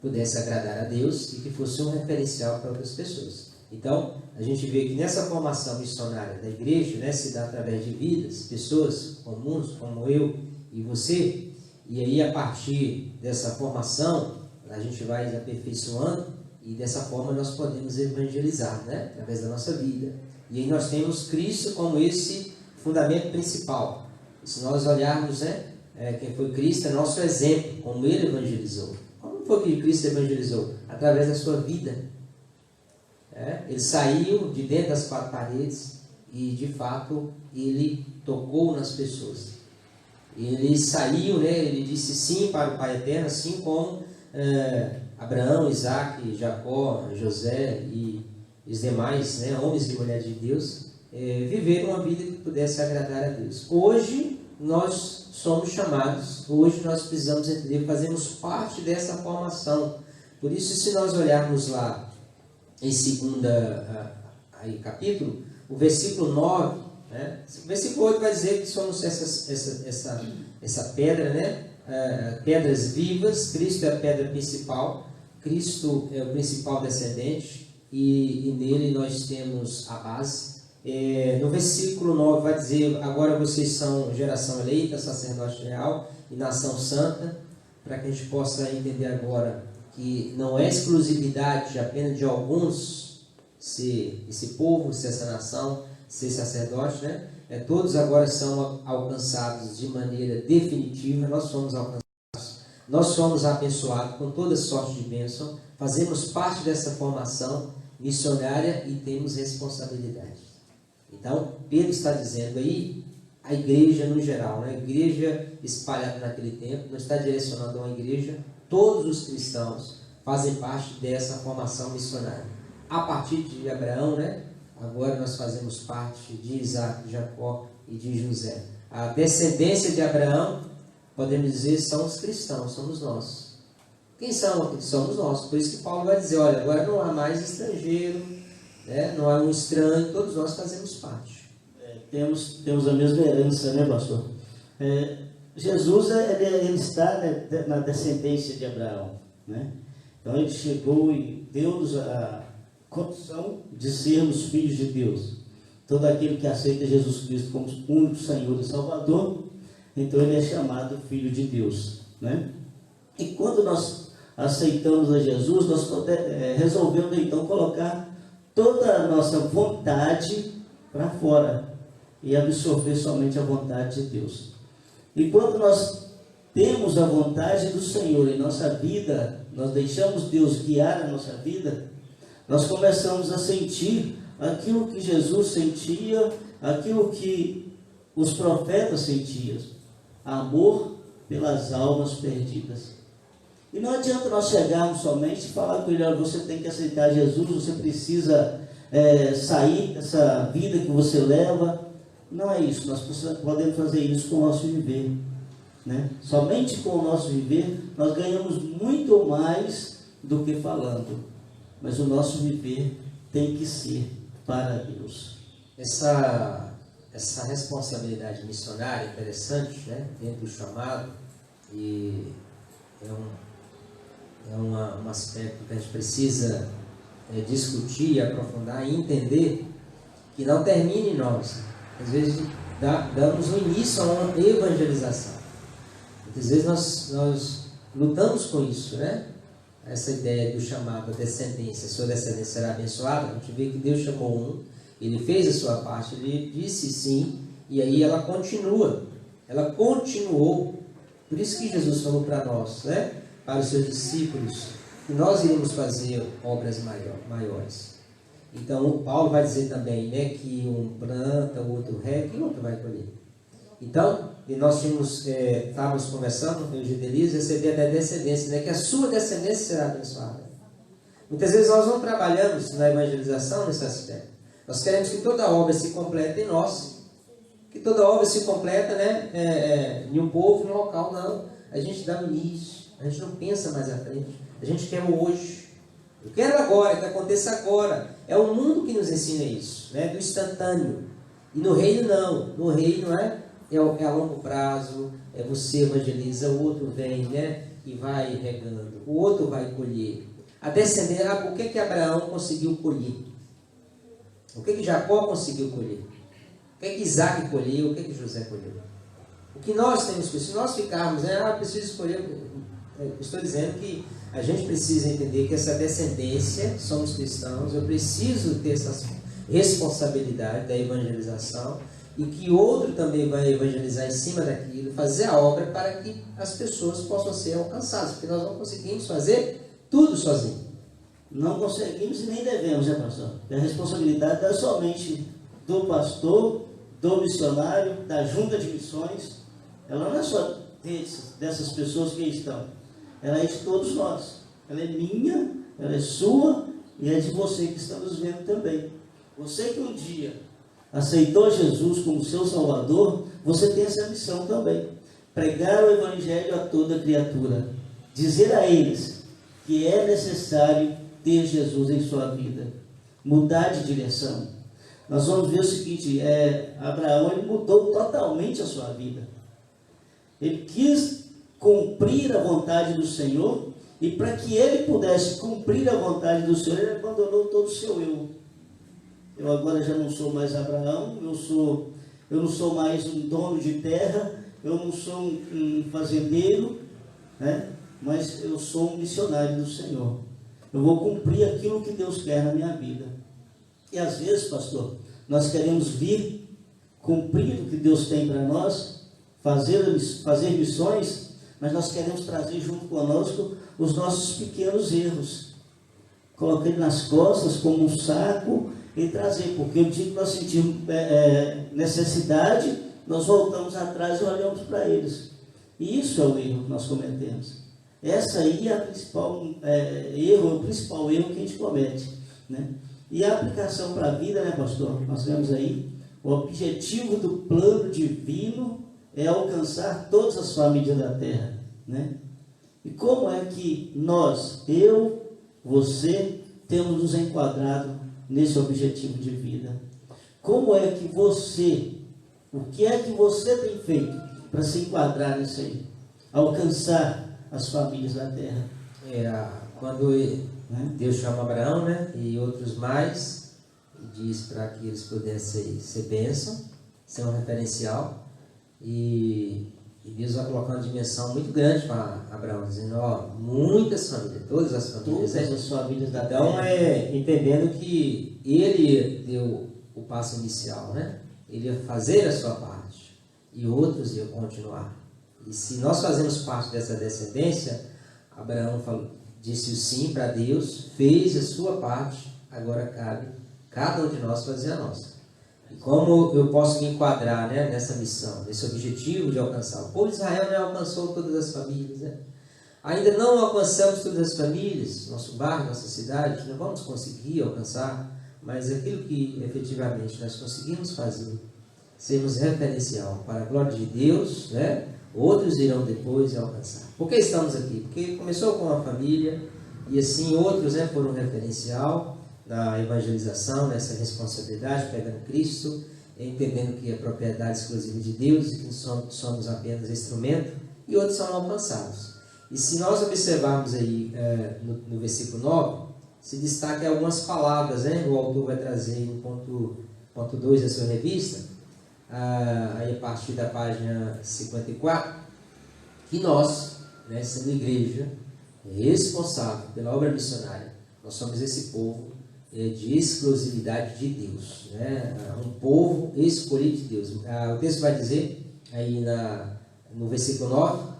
pudesse agradar a Deus e que fosse um referencial para outras pessoas. Então, a gente vê que nessa formação missionária da igreja, né, se dá através de vidas, pessoas comuns como eu e você. E aí, a partir dessa formação, a gente vai aperfeiçoando e dessa forma nós podemos evangelizar, né? Através da nossa vida. E aí nós temos Cristo como esse fundamento principal. E se nós olharmos, né, quem foi Cristo é nosso exemplo, como Ele evangelizou. Como foi que Cristo evangelizou? Através da sua vida. Ele saiu de dentro das quatro paredes e, de fato, Ele tocou nas pessoas. Ele saiu, né? Ele disse sim para o Pai Eterno, assim como Abraão, Isaac, Jacó, José e os demais, né, homens e mulheres de Deus, viveram uma vida que pudesse agradar a Deus. Hoje nós somos chamados, hoje nós precisamos entender, fazemos parte dessa formação. Por isso, se nós olharmos lá em 2 capítulo, o versículo 9, né? O versículo 8 vai dizer que somos essa pedra, né? Pedras vivas. Cristo é a pedra principal, Cristo é o principal descendente e nele nós temos a base. No versículo 9 vai dizer, agora vocês são geração eleita, sacerdote real e nação santa, para que a gente possa entender agora que não é exclusividade apenas de alguns ser esse povo, ser essa nação, ser sacerdote, né? Todos agora são alcançados de maneira definitiva, nós somos alcançados, nós somos abençoados com toda sorte de bênção, fazemos parte dessa formação missionária e temos responsabilidade. Então, Pedro está dizendo aí, a igreja no geral, né? A igreja espalhada naquele tempo, não está direcionando a uma igreja, todos os cristãos fazem parte dessa formação missionária. A partir de Abraão, né? Agora nós fazemos parte de Isaac, de Jacó e de José. A descendência de Abraão, podemos dizer, são os cristãos, somos nós. Quem são? Somos nós. Por isso que Paulo vai dizer, olha, agora não há mais estrangeiro, né? Não há um estranho, todos nós fazemos parte. Temos a mesma herança, né, pastor? Jesus ele está, né, na descendência de Abraão, né? Então ele chegou e deu-nos a condição de sermos filhos de Deus. Todo aquele que aceita Jesus Cristo como único Senhor e Salvador, então ele é chamado filho de Deus, né? E quando nós aceitamos a Jesus, nós resolvemos então colocar toda a nossa vontade para fora e absorver somente a vontade de Deus. E quando nós temos a vontade do Senhor em nossa vida, nós deixamos Deus guiar a nossa vida, nós começamos a sentir aquilo que Jesus sentia, aquilo que os profetas sentiam, amor pelas almas perdidas. E não adianta nós chegarmos somente e falar com ele, olha, você tem que aceitar Jesus, você precisa sair dessa vida que você leva. Não é isso, nós podemos fazer isso com o nosso viver, né? Somente com o nosso viver nós ganhamos muito mais do que falando. Mas o nosso viver tem que ser para Deus. Essa responsabilidade missionária é interessante, né? Dentro do chamado, e é um aspecto que a gente precisa discutir, aprofundar e entender que não termina em nós. Às vezes damos o início a uma evangelização. Muitas vezes nós lutamos com isso, né? Essa ideia do chamado à descendência, sua descendência será abençoada. A gente vê que Deus chamou um, ele fez a sua parte, ele disse sim, e aí ela continua, ela continuou. Por isso que Jesus falou para nós, né? Para os seus discípulos, que nós iremos fazer obras maiores. Então, o Paulo vai dizer também, né, que um planta, o outro rega, e o outro vai colher. Então, e nós estávamos conversando com o Gidelise, essa ideia da descendência, né, que a sua descendência será abençoada. Muitas vezes nós não trabalhamos na evangelização nesse aspecto. Nós queremos que toda obra se complete em nós. Que toda obra se completa, né, em um povo, no local, não. A gente dá o início, a gente não pensa mais à frente. A gente quer o hoje. Eu quero agora, que aconteça agora. É o mundo que nos ensina isso, né, do instantâneo. E no reino não. No reino é a longo prazo, você evangeliza, o outro vem, né, e vai regando. O outro vai colher. A descendência, por que Abraão conseguiu colher? O que Jacó conseguiu colher? O que Isaac colheu? O que José colheu? O que nós temos que, se nós ficarmos, preciso escolher, estou dizendo que a gente precisa entender que essa descendência, somos cristãos, eu preciso ter essa responsabilidade da evangelização e que outro também vai evangelizar em cima daquilo, fazer a obra para que as pessoas possam ser alcançadas, porque nós não conseguimos fazer tudo sozinho. Não conseguimos e nem devemos, né, pastor? A responsabilidade não é somente do pastor, do missionário, da junta de missões. Ela não é só dessas pessoas que estão. Ela é de todos nós. Ela é minha, ela é sua e é de você que está nos vendo também. Você que um dia aceitou Jesus como seu Salvador, você tem essa missão também. Pregar o Evangelho a toda criatura. Dizer a eles que é necessário ter Jesus em sua vida. Mudar de direção. Nós vamos ver o seguinte, Abraão ele mudou totalmente a sua vida. Ele quis cumprir a vontade do Senhor, e para que ele pudesse cumprir a vontade do Senhor, ele abandonou todo o seu eu. Eu agora já não sou mais Abraão, eu não sou mais um dono de terra, eu não sou um fazendeiro, né? Mas eu sou um missionário do Senhor. Eu vou cumprir aquilo que Deus quer na minha vida. E às vezes, pastor, nós queremos vir cumprir o que Deus tem para nós, fazer missões, mas nós queremos trazer junto conosco os nossos pequenos erros, colocar ele nas costas como um saco e trazer, porque o dia que nós sentimos necessidade, nós voltamos atrás e olhamos para eles. E isso é o erro que nós cometemos. Essa aí é o principal erro que a gente comete, né? E a aplicação para a vida, né, pastor? Nós vemos aí, o objetivo do plano divino é alcançar todas as famílias da terra, né? E como é que nós, eu, você, temos nos enquadrado nesse objetivo de vida? Como é que o que é que você tem feito para se enquadrar nisso aí? Alcançar as famílias da terra. Quando Deus chama Abraão, né, e outros mais, e diz para que eles pudessem ser bênção, ser um referencial, e Deus vai colocar uma dimensão muito grande para Abraão, dizendo, muitas famílias, todas as famílias. Todas as famílias da então, terra. Entendendo que ele deu o passo inicial, né? Ele ia fazer a sua parte, e outros iam continuar. E se nós fazemos parte dessa descendência, Abraão disse o sim para Deus, fez a sua parte, agora cabe cada um de nós fazer a nossa. E como eu posso me enquadrar, né, nessa missão, nesse objetivo de alcançar? O povo de Israel não alcançou todas as famílias, né? Ainda não alcançamos todas as famílias, nosso bairro, nossa cidade, não vamos conseguir alcançar, mas aquilo que efetivamente nós conseguimos fazer, sermos referencial para a glória de Deus, né? Outros irão depois alcançar. Por que estamos aqui? Porque começou com uma família e assim outros, né, foram referencial na evangelização, nessa responsabilidade, pegando Cristo, entendendo que é propriedade exclusiva de Deus e que somos apenas instrumento, e outros são alcançados. E se nós observarmos aí no versículo 9, se destaca algumas palavras, né? O autor vai trazer no ponto 2 da sua revista, aí a partir da página 54, que nós, né, sendo igreja responsável pela obra missionária, nós somos esse povo de exclusividade de Deus, né? Um povo escolhido de Deus. O texto vai dizer aí no versículo 9,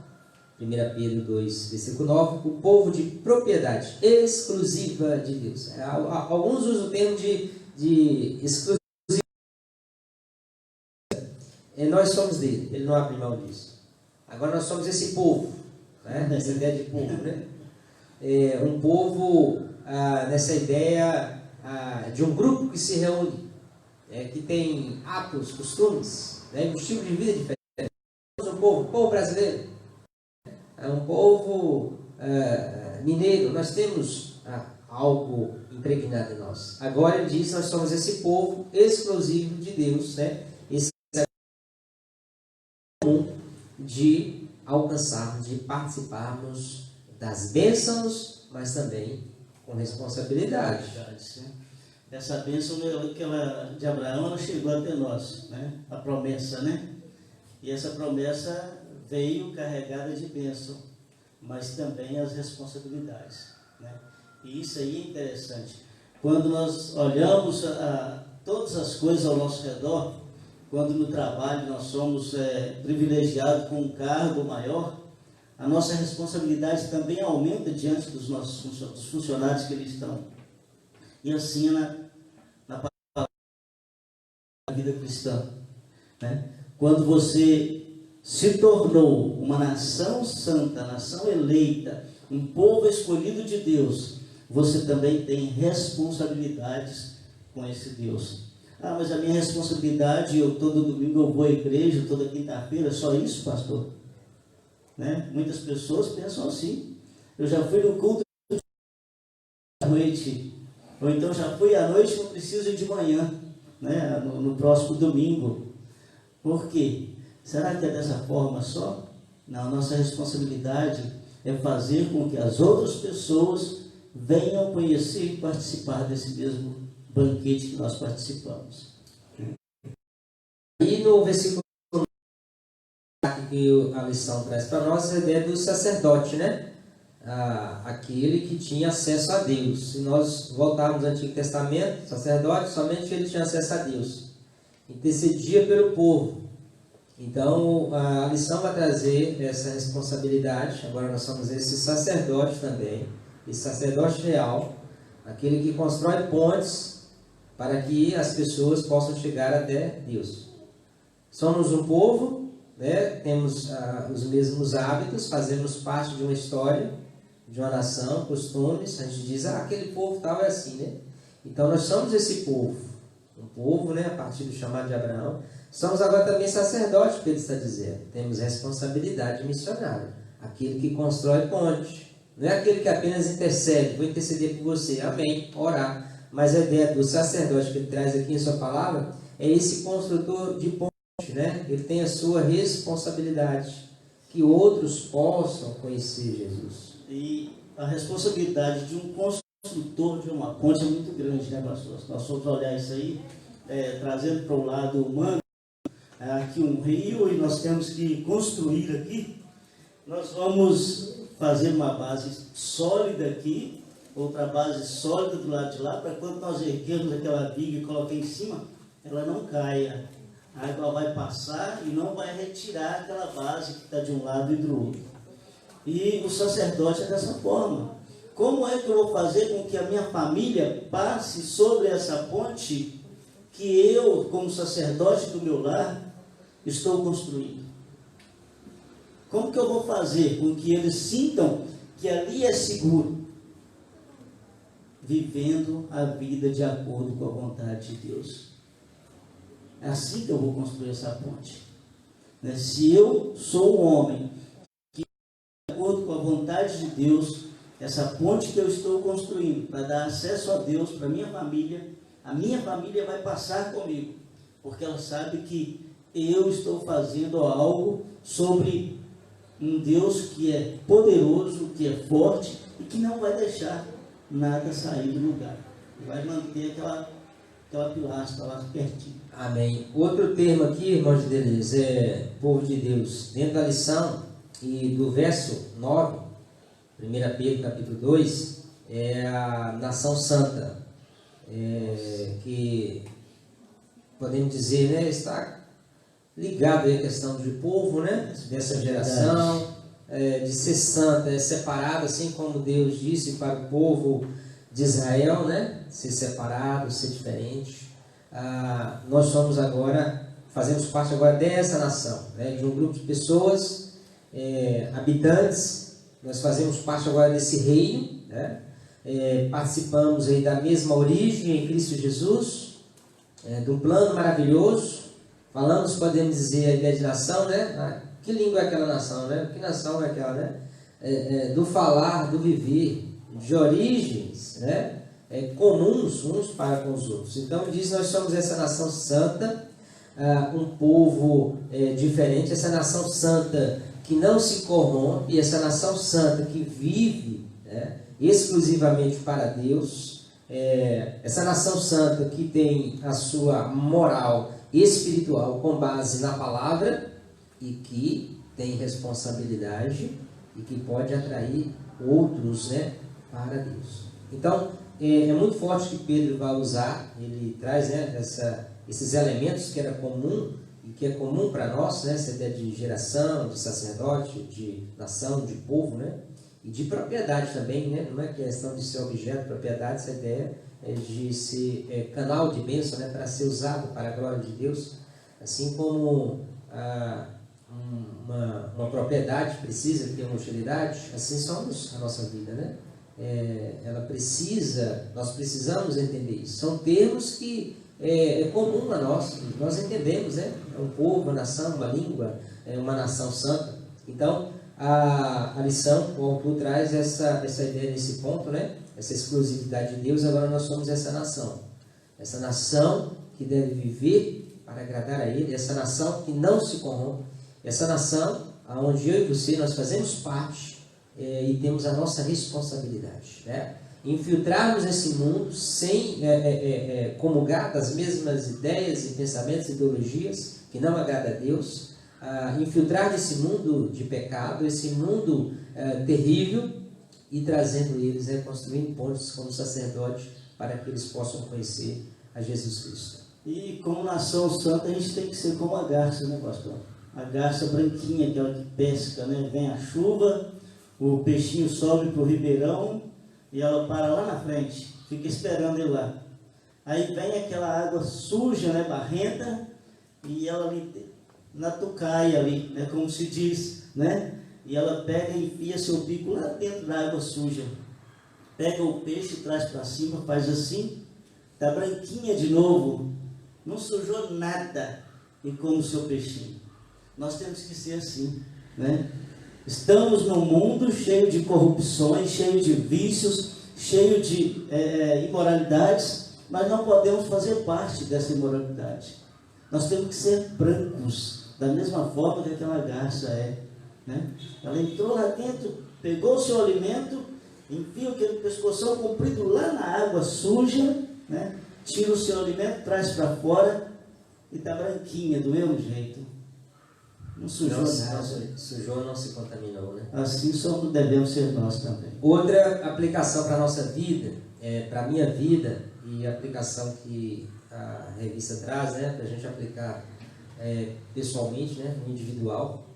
1 Pedro 2, versículo 9, o povo de propriedade exclusiva de Deus. Alguns usam o termo de exclusividade. Nós somos dele, ele não abre mão disso. Agora nós somos esse povo, né? Essa ideia de povo, né? Um povo nessa ideia de um grupo que se reúne, que tem hábitos, costumes, né? Um estilo de vida diferente. Nós somos um povo brasileiro, um povo mineiro, nós temos algo impregnado em nós. Agora ele diz, nós somos esse povo exclusivo de Deus, né? Esse de alcançarmos, de participarmos das bênçãos, mas também com responsabilidade. Essa bênção de Abraão, ela chegou até nós, né? A promessa, né? E essa promessa veio carregada de bênção, mas também as responsabilidades, né? E isso aí é interessante. Quando nós olhamos todas as coisas ao nosso redor, quando no trabalho nós somos privilegiados com um cargo maior, a nossa responsabilidade também aumenta diante dos nossos funcionários que eles estão. E assim na vida cristã, né? Quando você se tornou uma nação santa, nação eleita, um povo escolhido de Deus, você também tem responsabilidades com esse Deus. Mas a minha responsabilidade, todo domingo eu vou à igreja, toda quinta-feira, só isso, pastor? Né? Muitas pessoas pensam assim. Eu já fui no culto à noite, ou então já fui à noite, não preciso ir de manhã, né? No próximo domingo. Por quê? Será que é dessa forma só? Não, nossa responsabilidade é fazer com que as outras pessoas venham conhecer e participar desse mesmo banquete que nós participamos. E no versículo que a lição traz para nós a ideia do sacerdote, né? Aquele que tinha acesso a Deus. Se nós voltarmos ao Antigo Testamento, sacerdote, somente ele tinha acesso a Deus. Intercedia pelo povo. Então, a lição vai trazer essa responsabilidade. Agora nós somos esse sacerdote também, esse sacerdote real, aquele que constrói pontes para que as pessoas possam chegar até Deus. Somos um povo, né? Temos os mesmos hábitos, fazemos parte de uma história, de uma nação, costumes. A gente diz, aquele povo tal é assim, né? Então nós somos esse povo, um povo, né? A partir do chamado de Abraão. Somos agora também sacerdotes, que ele está dizendo. Temos responsabilidade missionária, aquele que constrói ponte. Não é aquele que apenas intercede, vou interceder por você, amém, orar. Mas a ideia do sacerdote que ele traz aqui em sua palavra é esse construtor de ponte, né? Ele tem a sua responsabilidade, que outros possam conhecer Jesus. E a responsabilidade de um construtor de uma ponte é muito grande, né, pastor? Se nós formos olhar isso aí, trazendo para o lado humano, aqui um rio, e nós temos que construir aqui, nós vamos fazer uma base sólida aqui, outra base sólida do lado de lá, para quando nós erguermos aquela viga e colocar em cima, ela não caia. A água vai passar e não vai retirar aquela base que está de um lado e do outro. E o sacerdote é dessa forma. Como é que eu vou fazer com que a minha família passe sobre essa ponte que eu, como sacerdote do meu lar, estou construindo? Como que eu vou fazer com que eles sintam que ali é seguro? Vivendo a vida de acordo com a vontade de Deus. É assim que eu vou construir essa ponte. Se eu sou um homem que, de acordo com a vontade de Deus, essa ponte que eu estou construindo para dar acesso a Deus para a minha família vai passar comigo, porque ela sabe que eu estou fazendo algo sobre um Deus que é poderoso, que é forte e que não vai deixar nada sair do lugar. Vai manter aquela pilastra lá pertinho. Amém. Outro termo aqui, irmãos de Deus, povo de Deus. Dentro da lição, e do verso 9, 1 Pedro capítulo 2, é a nação santa, que podemos dizer, né, está ligado à questão de povo, né, dessa geração, de ser santa, é separado, assim como Deus disse para o povo de Israel, né, ser separado, ser diferente. Nós somos agora, fazemos parte agora dessa nação, né, de um grupo de pessoas, habitantes. Nós fazemos parte agora desse reino, né, participamos aí da mesma origem em Cristo Jesus, de um plano maravilhoso. Falamos, podemos dizer, a ideia de nação, né? Que língua é aquela nação, né? Que nação é aquela, né? Do falar, do viver, de origens, né? Comuns uns para com os outros. Então diz, nós somos essa nação santa, um povo diferente, essa nação santa que não se corrompe, essa nação santa que vive, né, exclusivamente para Deus, essa nação santa que tem a sua moral espiritual com base na palavra e que tem responsabilidade e que pode atrair outros, né, para Deus. Então, é muito forte que Pedro vai usar, ele traz, né, esses elementos que era comum e que é comum para nós, né, essa ideia de geração, de sacerdote, de nação, de povo, né, e de propriedade também, né, não é questão de ser objeto de propriedade, essa ideia de ser canal de bênção, né, para ser usado para a glória de Deus, assim como uma propriedade precisa ter uma utilidade, assim somos a nossa vida, né? Nós precisamos entender isso. São termos que é comum a nós entendemos, né? É um povo, uma nação, uma língua, uma nação santa. Então, a lição, o autor traz essa ideia nesse ponto, né? Essa exclusividade de Deus. Agora nós somos essa nação que deve viver para agradar a Ele, essa nação que não se corrompe, essa nação onde eu e você nós fazemos parte e temos a nossa responsabilidade, né? Infiltrarmos esse mundo sem comungar das mesmas ideias e pensamentos e ideologias que não agradam a Deus, infiltrar esse mundo de pecado, esse mundo terrível, e trazendo eles, construindo pontes como sacerdote para que eles possam conhecer a Jesus Cristo. E como nação santa a gente tem que ser como a garça, né, pastor? A garça branquinha, aquela que pesca, né? Vem a chuva, o peixinho sobe para o ribeirão e ela para lá na frente, fica esperando ele lá. Aí vem aquela água suja, né, barrenta, e ela ali na tucaia ali, né, como se diz, né? E ela pega e enfia seu bico lá dentro da água suja. Pega o peixe, traz para cima, faz assim, está branquinha de novo, não sujou nada, e come o seu peixinho. Nós temos que ser assim, né? Estamos num mundo cheio de corrupções, cheio de vícios, cheio de imoralidades, mas não podemos fazer parte dessa imoralidade. Nós temos que ser brancos, da mesma forma que aquela garça é, né? Ela entrou lá dentro, pegou o seu alimento, enfia aquele pescoção comprido lá na água suja, né? Tira o seu alimento, traz para fora e está branquinha, do mesmo jeito. Não sujou nada. Sujou, não se contaminou, né? Assim devemos ser nós também. Outra aplicação para a nossa vida, para a minha vida, e a aplicação que a revista traz, né, para a gente aplicar pessoalmente, né, no individual,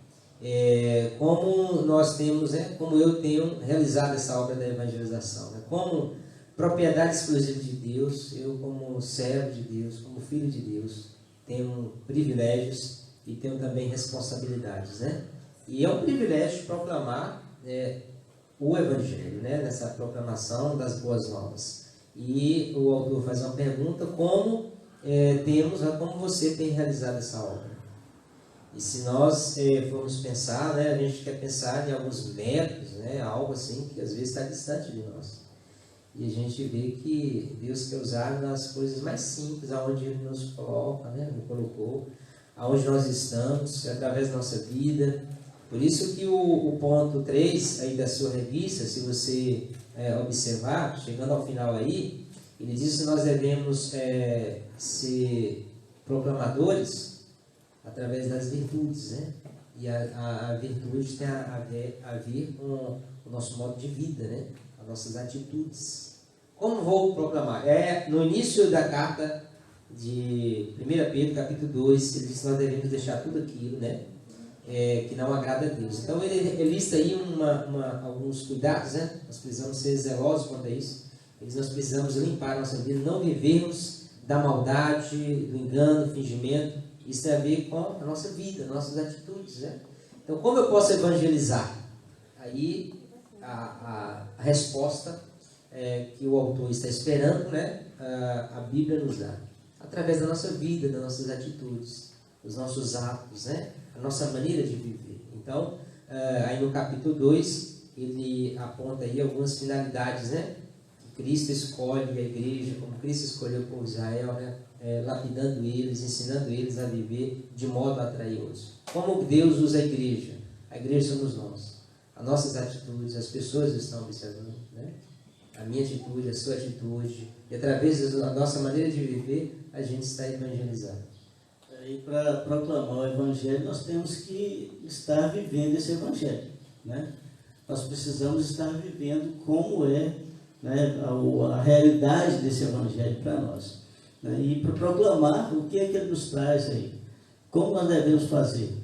como nós temos, como eu tenho realizado essa obra da evangelização, né, como propriedade exclusiva de Deus, eu como servo de Deus, como filho de Deus, tenho privilégios e tenho também responsabilidades, né? E é um privilégio proclamar o Evangelho, né? Nessa proclamação das boas novas. E o autor faz uma pergunta: como você tem realizado essa obra? E se nós formos pensar, né, a gente quer pensar em alguns métodos, né, algo assim que às vezes está distante de nós. E a gente vê que Deus quer usar nas coisas mais simples, aonde Ele nos coloca, né, nos colocou, aonde nós estamos, através da nossa vida. Por isso que o ponto 3 aí da sua revista, se você observar, chegando ao final aí, ele diz que nós devemos ser proclamadores através das virtudes, né? E a virtude tem a ver com o nosso modo de vida, né? As nossas atitudes. Como vou proclamar? No início da carta de 1 Pedro, capítulo 2, ele diz que nós devemos deixar tudo aquilo, né? Que não agrada a Deus. Então ele lista aí alguns cuidados, né? Nós precisamos ser zelosos quanto a isso. Nós precisamos limpar a nossa vida, não vivermos da maldade, do engano, do fingimento. Isso tem a ver com a nossa vida, nossas atitudes, né? Então, como eu posso evangelizar? Aí a resposta que o autor está esperando, né? A Bíblia nos dá. Através da nossa vida, das nossas atitudes, dos nossos atos, né? A nossa maneira de viver. Então, aí no capítulo 2, ele aponta aí algumas finalidades, né? Que Cristo escolhe a igreja, como Cristo escolheu o povo de Israel, né? Lapidando eles, ensinando eles a viver de modo a atrair outros. Como Deus usa a igreja? A igreja somos nós. As nossas atitudes, as pessoas estão observando, né? A minha atitude, a sua atitude, e através da nossa maneira de viver, a gente está evangelizando. E para proclamar o Evangelho, nós temos que estar vivendo esse Evangelho, né? Nós precisamos estar vivendo como é, né, a realidade desse Evangelho para nós. Né? E para proclamar, o que é que ele nos traz aí? Como nós devemos fazer?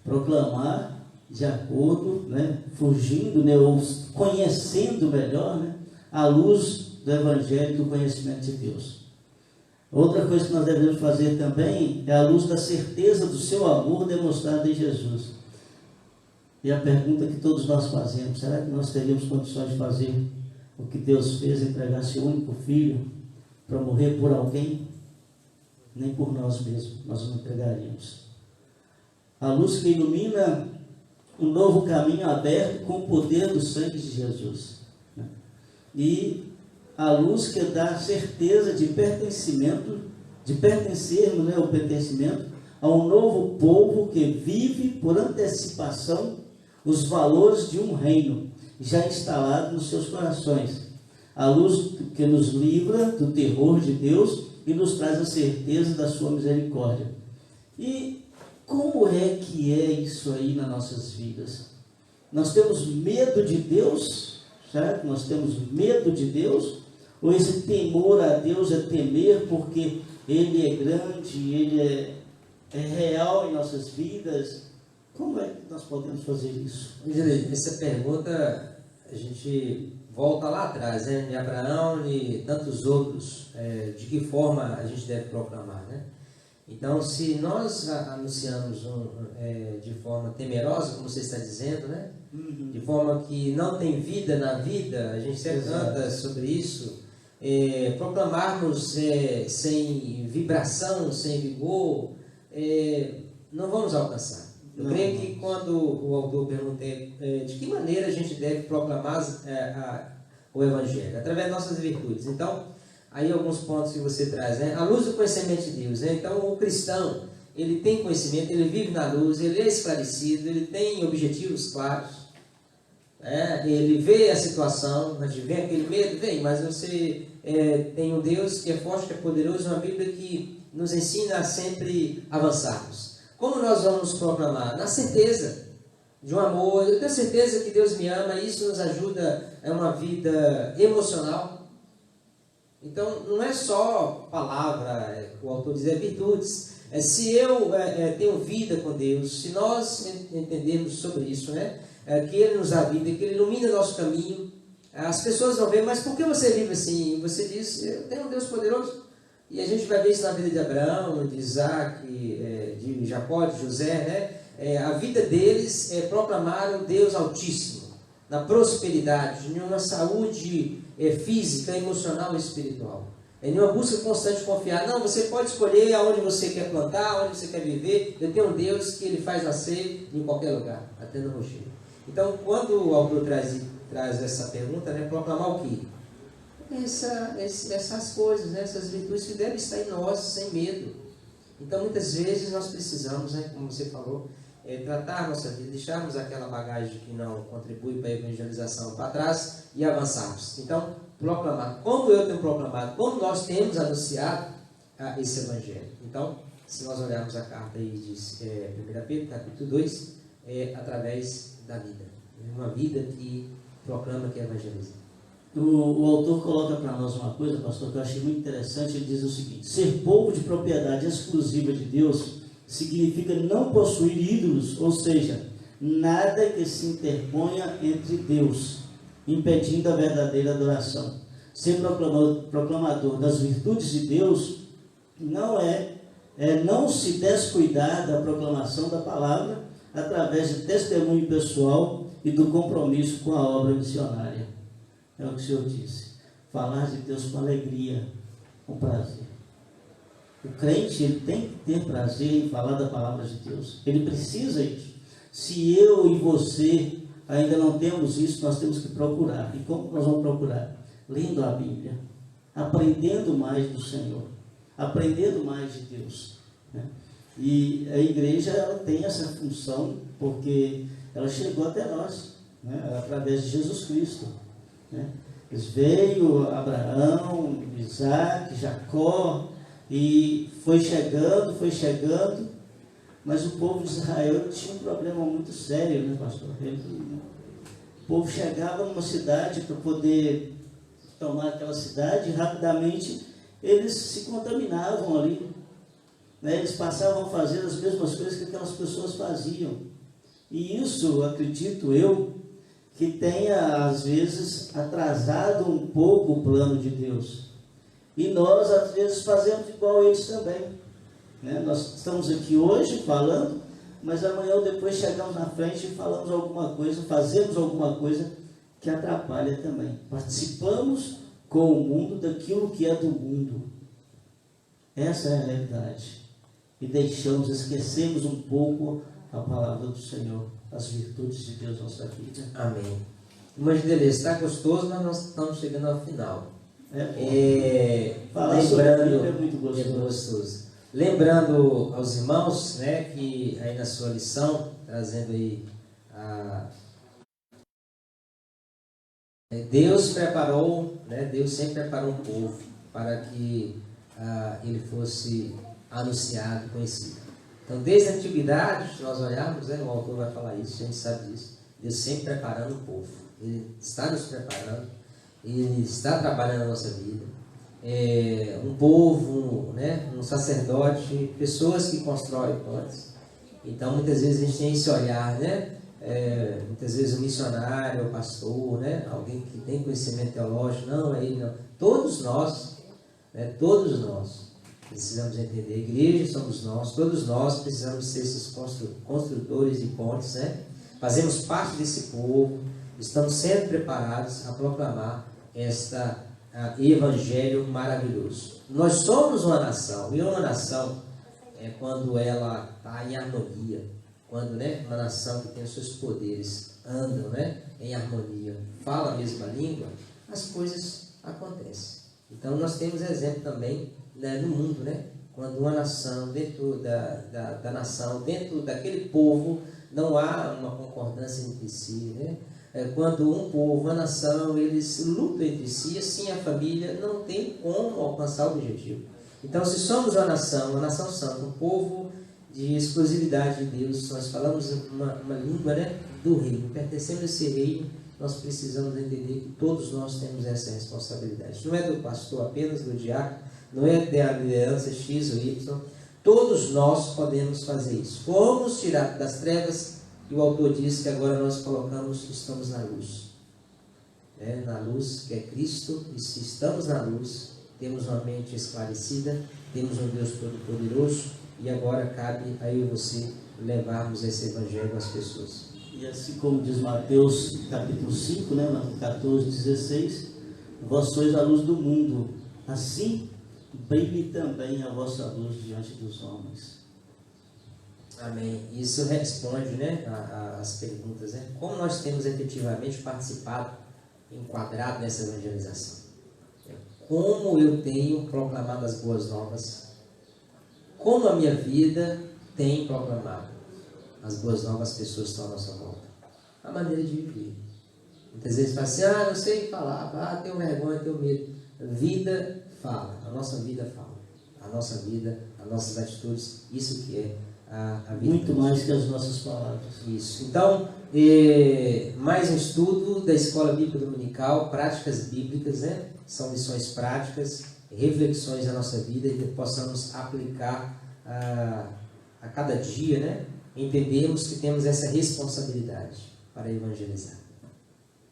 Proclamar de acordo, né, fugindo, né, ou conhecendo melhor, né, a luz do Evangelho, do conhecimento de Deus. Outra coisa que nós devemos fazer também é a luz da certeza do seu amor demonstrado em Jesus. E a pergunta que todos nós fazemos, será que nós teríamos condições de fazer o que Deus fez, entregar seu único filho para morrer por alguém? Nem por nós mesmos, nós não entregaríamos. A luz que ilumina um novo caminho aberto com o poder do sangue de Jesus. E a luz que dá certeza de pertencimento, de pertencermos, né, o pertencimento a um novo povo que vive por antecipação os valores de um reino já instalado nos seus corações. A luz que nos livra do terror de Deus e nos traz a certeza da sua misericórdia. E como é que é isso aí nas nossas vidas? Nós temos medo de Deus, certo? Nós temos medo de Deus? Ou esse temor a Deus é temer porque Ele é grande, Ele é real em nossas vidas? Como é que nós podemos fazer isso? Essa pergunta, a gente volta lá atrás, né? De Abraão e tantos outros, de que forma a gente deve proclamar, né? Então, se nós anunciamos de forma temerosa, como você está dizendo, né? De forma que não tem vida na vida, a gente sempre canta sobre isso, proclamarmos sem vibração, sem vigor, não vamos alcançar. Eu creio que quando o autor pergunta de que maneira a gente deve proclamar o Evangelho, através das nossas virtudes. Então, aí alguns pontos que você traz, né? A luz do conhecimento de Deus, né? Então, o cristão, ele tem conhecimento, ele vive na luz, ele é esclarecido, ele tem objetivos claros, ele vê a situação, a gente vê aquele medo, vem, mas você tem um Deus que é forte, que é poderoso, uma Bíblia que nos ensina a sempre avançarmos. Como nós vamos proclamar? Na certeza de um amor. Eu tenho certeza que Deus me ama, e isso nos ajuda a uma vida emocional. Então, não é só palavra, o autor diz, virtudes. Se eu tenho vida com Deus, se nós entendermos sobre isso, né? Que Ele nos dá vida, que Ele ilumina o nosso caminho, as pessoas vão ver, mas por que você vive assim? Você diz, eu tenho um Deus poderoso. E a gente vai ver isso na vida de Abraão, de Isaac, de Jacó, de José, né? A vida deles é proclamar o Deus Altíssimo, na prosperidade, em uma saúde física, emocional e espiritual. Em uma busca constante de confiar. Não, você pode escolher aonde você quer plantar, onde você quer viver. Eu tenho um Deus que Ele faz nascer em qualquer lugar, até no rochedo. Então, quando o autor traz essa pergunta, né, proclamar o quê? Essas coisas, né, essas virtudes que devem estar em nós, sem medo. Então, muitas vezes nós precisamos, né, como você falou, tratar a nossa vida, deixarmos aquela bagagem que não contribui para a evangelização para trás e avançarmos. Então, proclamar. Como eu tenho proclamado, como nós temos anunciado esse Evangelho. Então, se nós olharmos a carta aí de 1 Pedro, capítulo 2, através da vida. Uma vida que proclama, que evangeliza. O autor coloca para nós uma coisa, pastor, que eu achei muito interessante. Ele diz o seguinte: ser povo de propriedade exclusiva de Deus significa não possuir ídolos, ou seja, nada que se interponha entre Deus, impedindo a verdadeira adoração. Ser proclamador das virtudes de Deus não não se descuidar da proclamação da palavra através de testemunho pessoal e do compromisso com a obra missionária. É o que o Senhor disse. Falar de Deus com alegria, com prazer. O crente, ele tem que ter prazer em falar da palavra de Deus. Ele precisa disso. Se eu e você ainda não temos isso, nós temos que procurar. E como nós vamos procurar? Lendo a Bíblia, aprendendo mais do Senhor, aprendendo mais de Deus, né? E a igreja, ela tem essa função, porque ela chegou até nós, né? Através de Jesus Cristo, né? Veio Abraão, Isaac, Jacó, e foi chegando, mas o povo de Israel tinha um problema muito sério, né, pastor? O povo chegava numa cidade para poder tomar aquela cidade, e rapidamente eles se contaminavam ali, né? Eles passavam a fazer as mesmas coisas que aquelas pessoas faziam, e isso, acredito eu, que tenha às vezes atrasado um pouco o plano de Deus, e nós às vezes fazemos igual eles também, né? Nós estamos aqui hoje falando, mas amanhã ou depois chegamos na frente e falamos alguma coisa, fazemos alguma coisa que atrapalha também. Participamos com o mundo daquilo que é do mundo. Essa é a realidade. E esquecemos um pouco a palavra do Senhor, as virtudes de Deus na nossa vida. Amém. Irmã Gidelês, está gostoso, mas nós estamos chegando ao final. Falar sobre a Bíblia é muito gostoso. Lembrando aos irmãos, né, que aí na sua lição, trazendo aí Deus preparou, né, Deus sempre preparou um povo para que ele fosse anunciado, conhecido. Então, desde a antiguidade, se nós olharmos, né, o autor vai falar isso, a gente sabe disso, Deus sempre preparando o povo. Ele está nos preparando, Ele está trabalhando na nossa vida. Um povo, né, um sacerdote, pessoas que constroem pontes. Então, muitas vezes a gente tem esse olhar, né? Muitas vezes o missionário, o pastor, né? Alguém que tem conhecimento teológico, não, é ele não. Todos nós, né? Todos nós precisamos entender, a igreja somos nós, todos nós precisamos ser esses construtores de pontes, né? Fazemos parte desse povo, estamos sendo preparados a proclamar evangelho maravilhoso. Nós somos uma nação, e uma nação é quando ela está em harmonia, quando, né, uma nação que tem os seus poderes andam, né, em harmonia, fala a mesma língua, as coisas acontecem. Então nós temos exemplo também, né, no mundo, né, quando uma nação, dentro da nação, dentro daquele povo, não há uma concordância entre si, né? Quando um povo, uma nação, eles lutam entre si, assim a família não tem como alcançar o objetivo. Então, se somos uma nação santa, um povo de exclusividade de Deus, nós falamos uma língua, né, do reino, pertencemos a esse reino, nós precisamos entender que todos nós temos essa responsabilidade. Não é do pastor apenas, do diácono, não é da liderança X ou Y, todos nós podemos fazer isso. Fomos tirados das trevas, e o autor diz que agora nós estamos na luz. Na luz que é Cristo, e se estamos na luz, temos uma mente esclarecida, temos um Deus Todo-Poderoso, e agora cabe a eu e você levarmos esse evangelho às pessoas. E assim como diz Mateus capítulo 5, né, 14, 16, vós sois a luz do mundo, assim brilhe também a vossa luz diante dos homens. Amém. Isso responde, né, as perguntas, né? Como nós temos efetivamente participado, enquadrado nessa evangelização? Como eu tenho proclamado as boas novas? Como a minha vida tem proclamado as boas novas às pessoas que estão à nossa volta? A maneira de viver. Muitas vezes fala assim, não sei falar, tenho vergonha, tenho medo. Vida fala, a nossa vida fala. A nossa vida, as nossas atitudes, isso que é a vida. Muito mais que as nossas palavras. Isso. Então, mais um estudo da Escola Bíblica Dominical, práticas bíblicas, né? São lições práticas, reflexões na nossa vida e que possamos aplicar a cada dia, né? Entendemos que temos essa responsabilidade para evangelizar.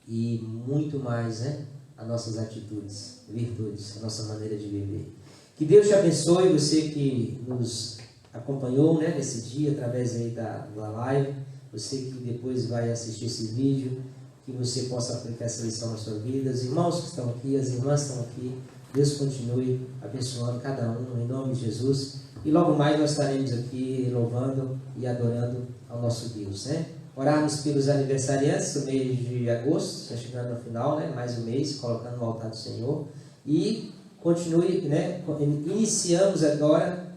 E muito mais, né? As nossas atitudes, virtudes, a nossa maneira de viver. Que Deus te abençoe, você que nos acompanhou, né, nesse dia, através aí da live, você que depois vai assistir esse vídeo, que você possa aplicar essa lição na sua vida. Os irmãos que estão aqui, as irmãs que estão aqui, Deus continue abençoando cada um, em nome de Jesus. E logo mais nós estaremos aqui louvando e adorando ao nosso Deus, né? Orarmos pelos aniversariantes do mês de agosto, já chegando no final, né? Mais um mês, colocando no altar do Senhor. E continue, né? Iniciamos agora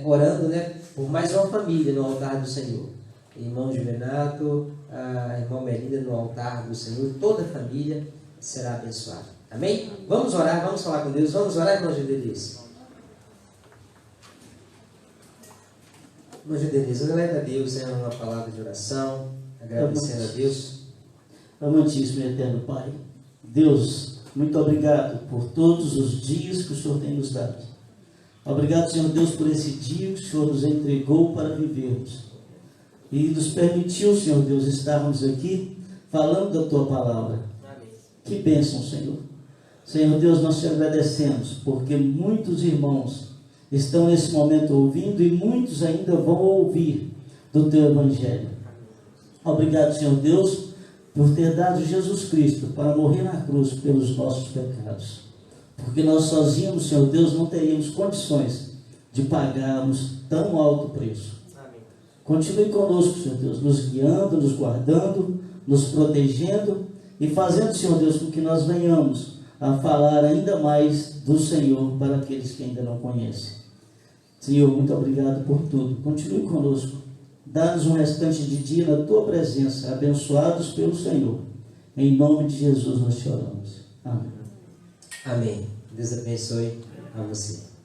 orando, né, por mais uma família no altar do Senhor. Irmão Juvenato, a irmã Melinda no altar do Senhor, toda a família será abençoada. Amém? Vamos orar, vamos falar com Deus, vamos orar, irmão Gedelis. Irmão Gedelis, glória a Deus, é uma palavra de oração, agradecendo a Deus. Amantíssimo e eterno Pai, Deus, muito obrigado por todos os dias que o Senhor tem nos dado. Obrigado, Senhor Deus, por esse dia que o Senhor nos entregou para vivermos. E nos permitiu, Senhor Deus, estarmos aqui falando da Tua palavra. Amém. Que bênção, Senhor. Senhor Deus, nós te agradecemos, porque muitos irmãos estão nesse momento ouvindo e muitos ainda vão ouvir do Teu Evangelho. Obrigado, Senhor Deus, por ter dado Jesus Cristo para morrer na cruz pelos nossos pecados. Porque nós sozinhos, Senhor Deus, não teríamos condições de pagarmos tão alto preço. Amém. Continue conosco, Senhor Deus, nos guiando, nos guardando, nos protegendo e fazendo, Senhor Deus, com que nós venhamos a falar ainda mais do Senhor para aqueles que ainda não conhecem. Senhor, muito obrigado por tudo. Continue conosco. Dá-nos um restante de dia na Tua presença, abençoados pelo Senhor. Em nome de Jesus nós te oramos. Amém. Amém. Deus abençoe a você.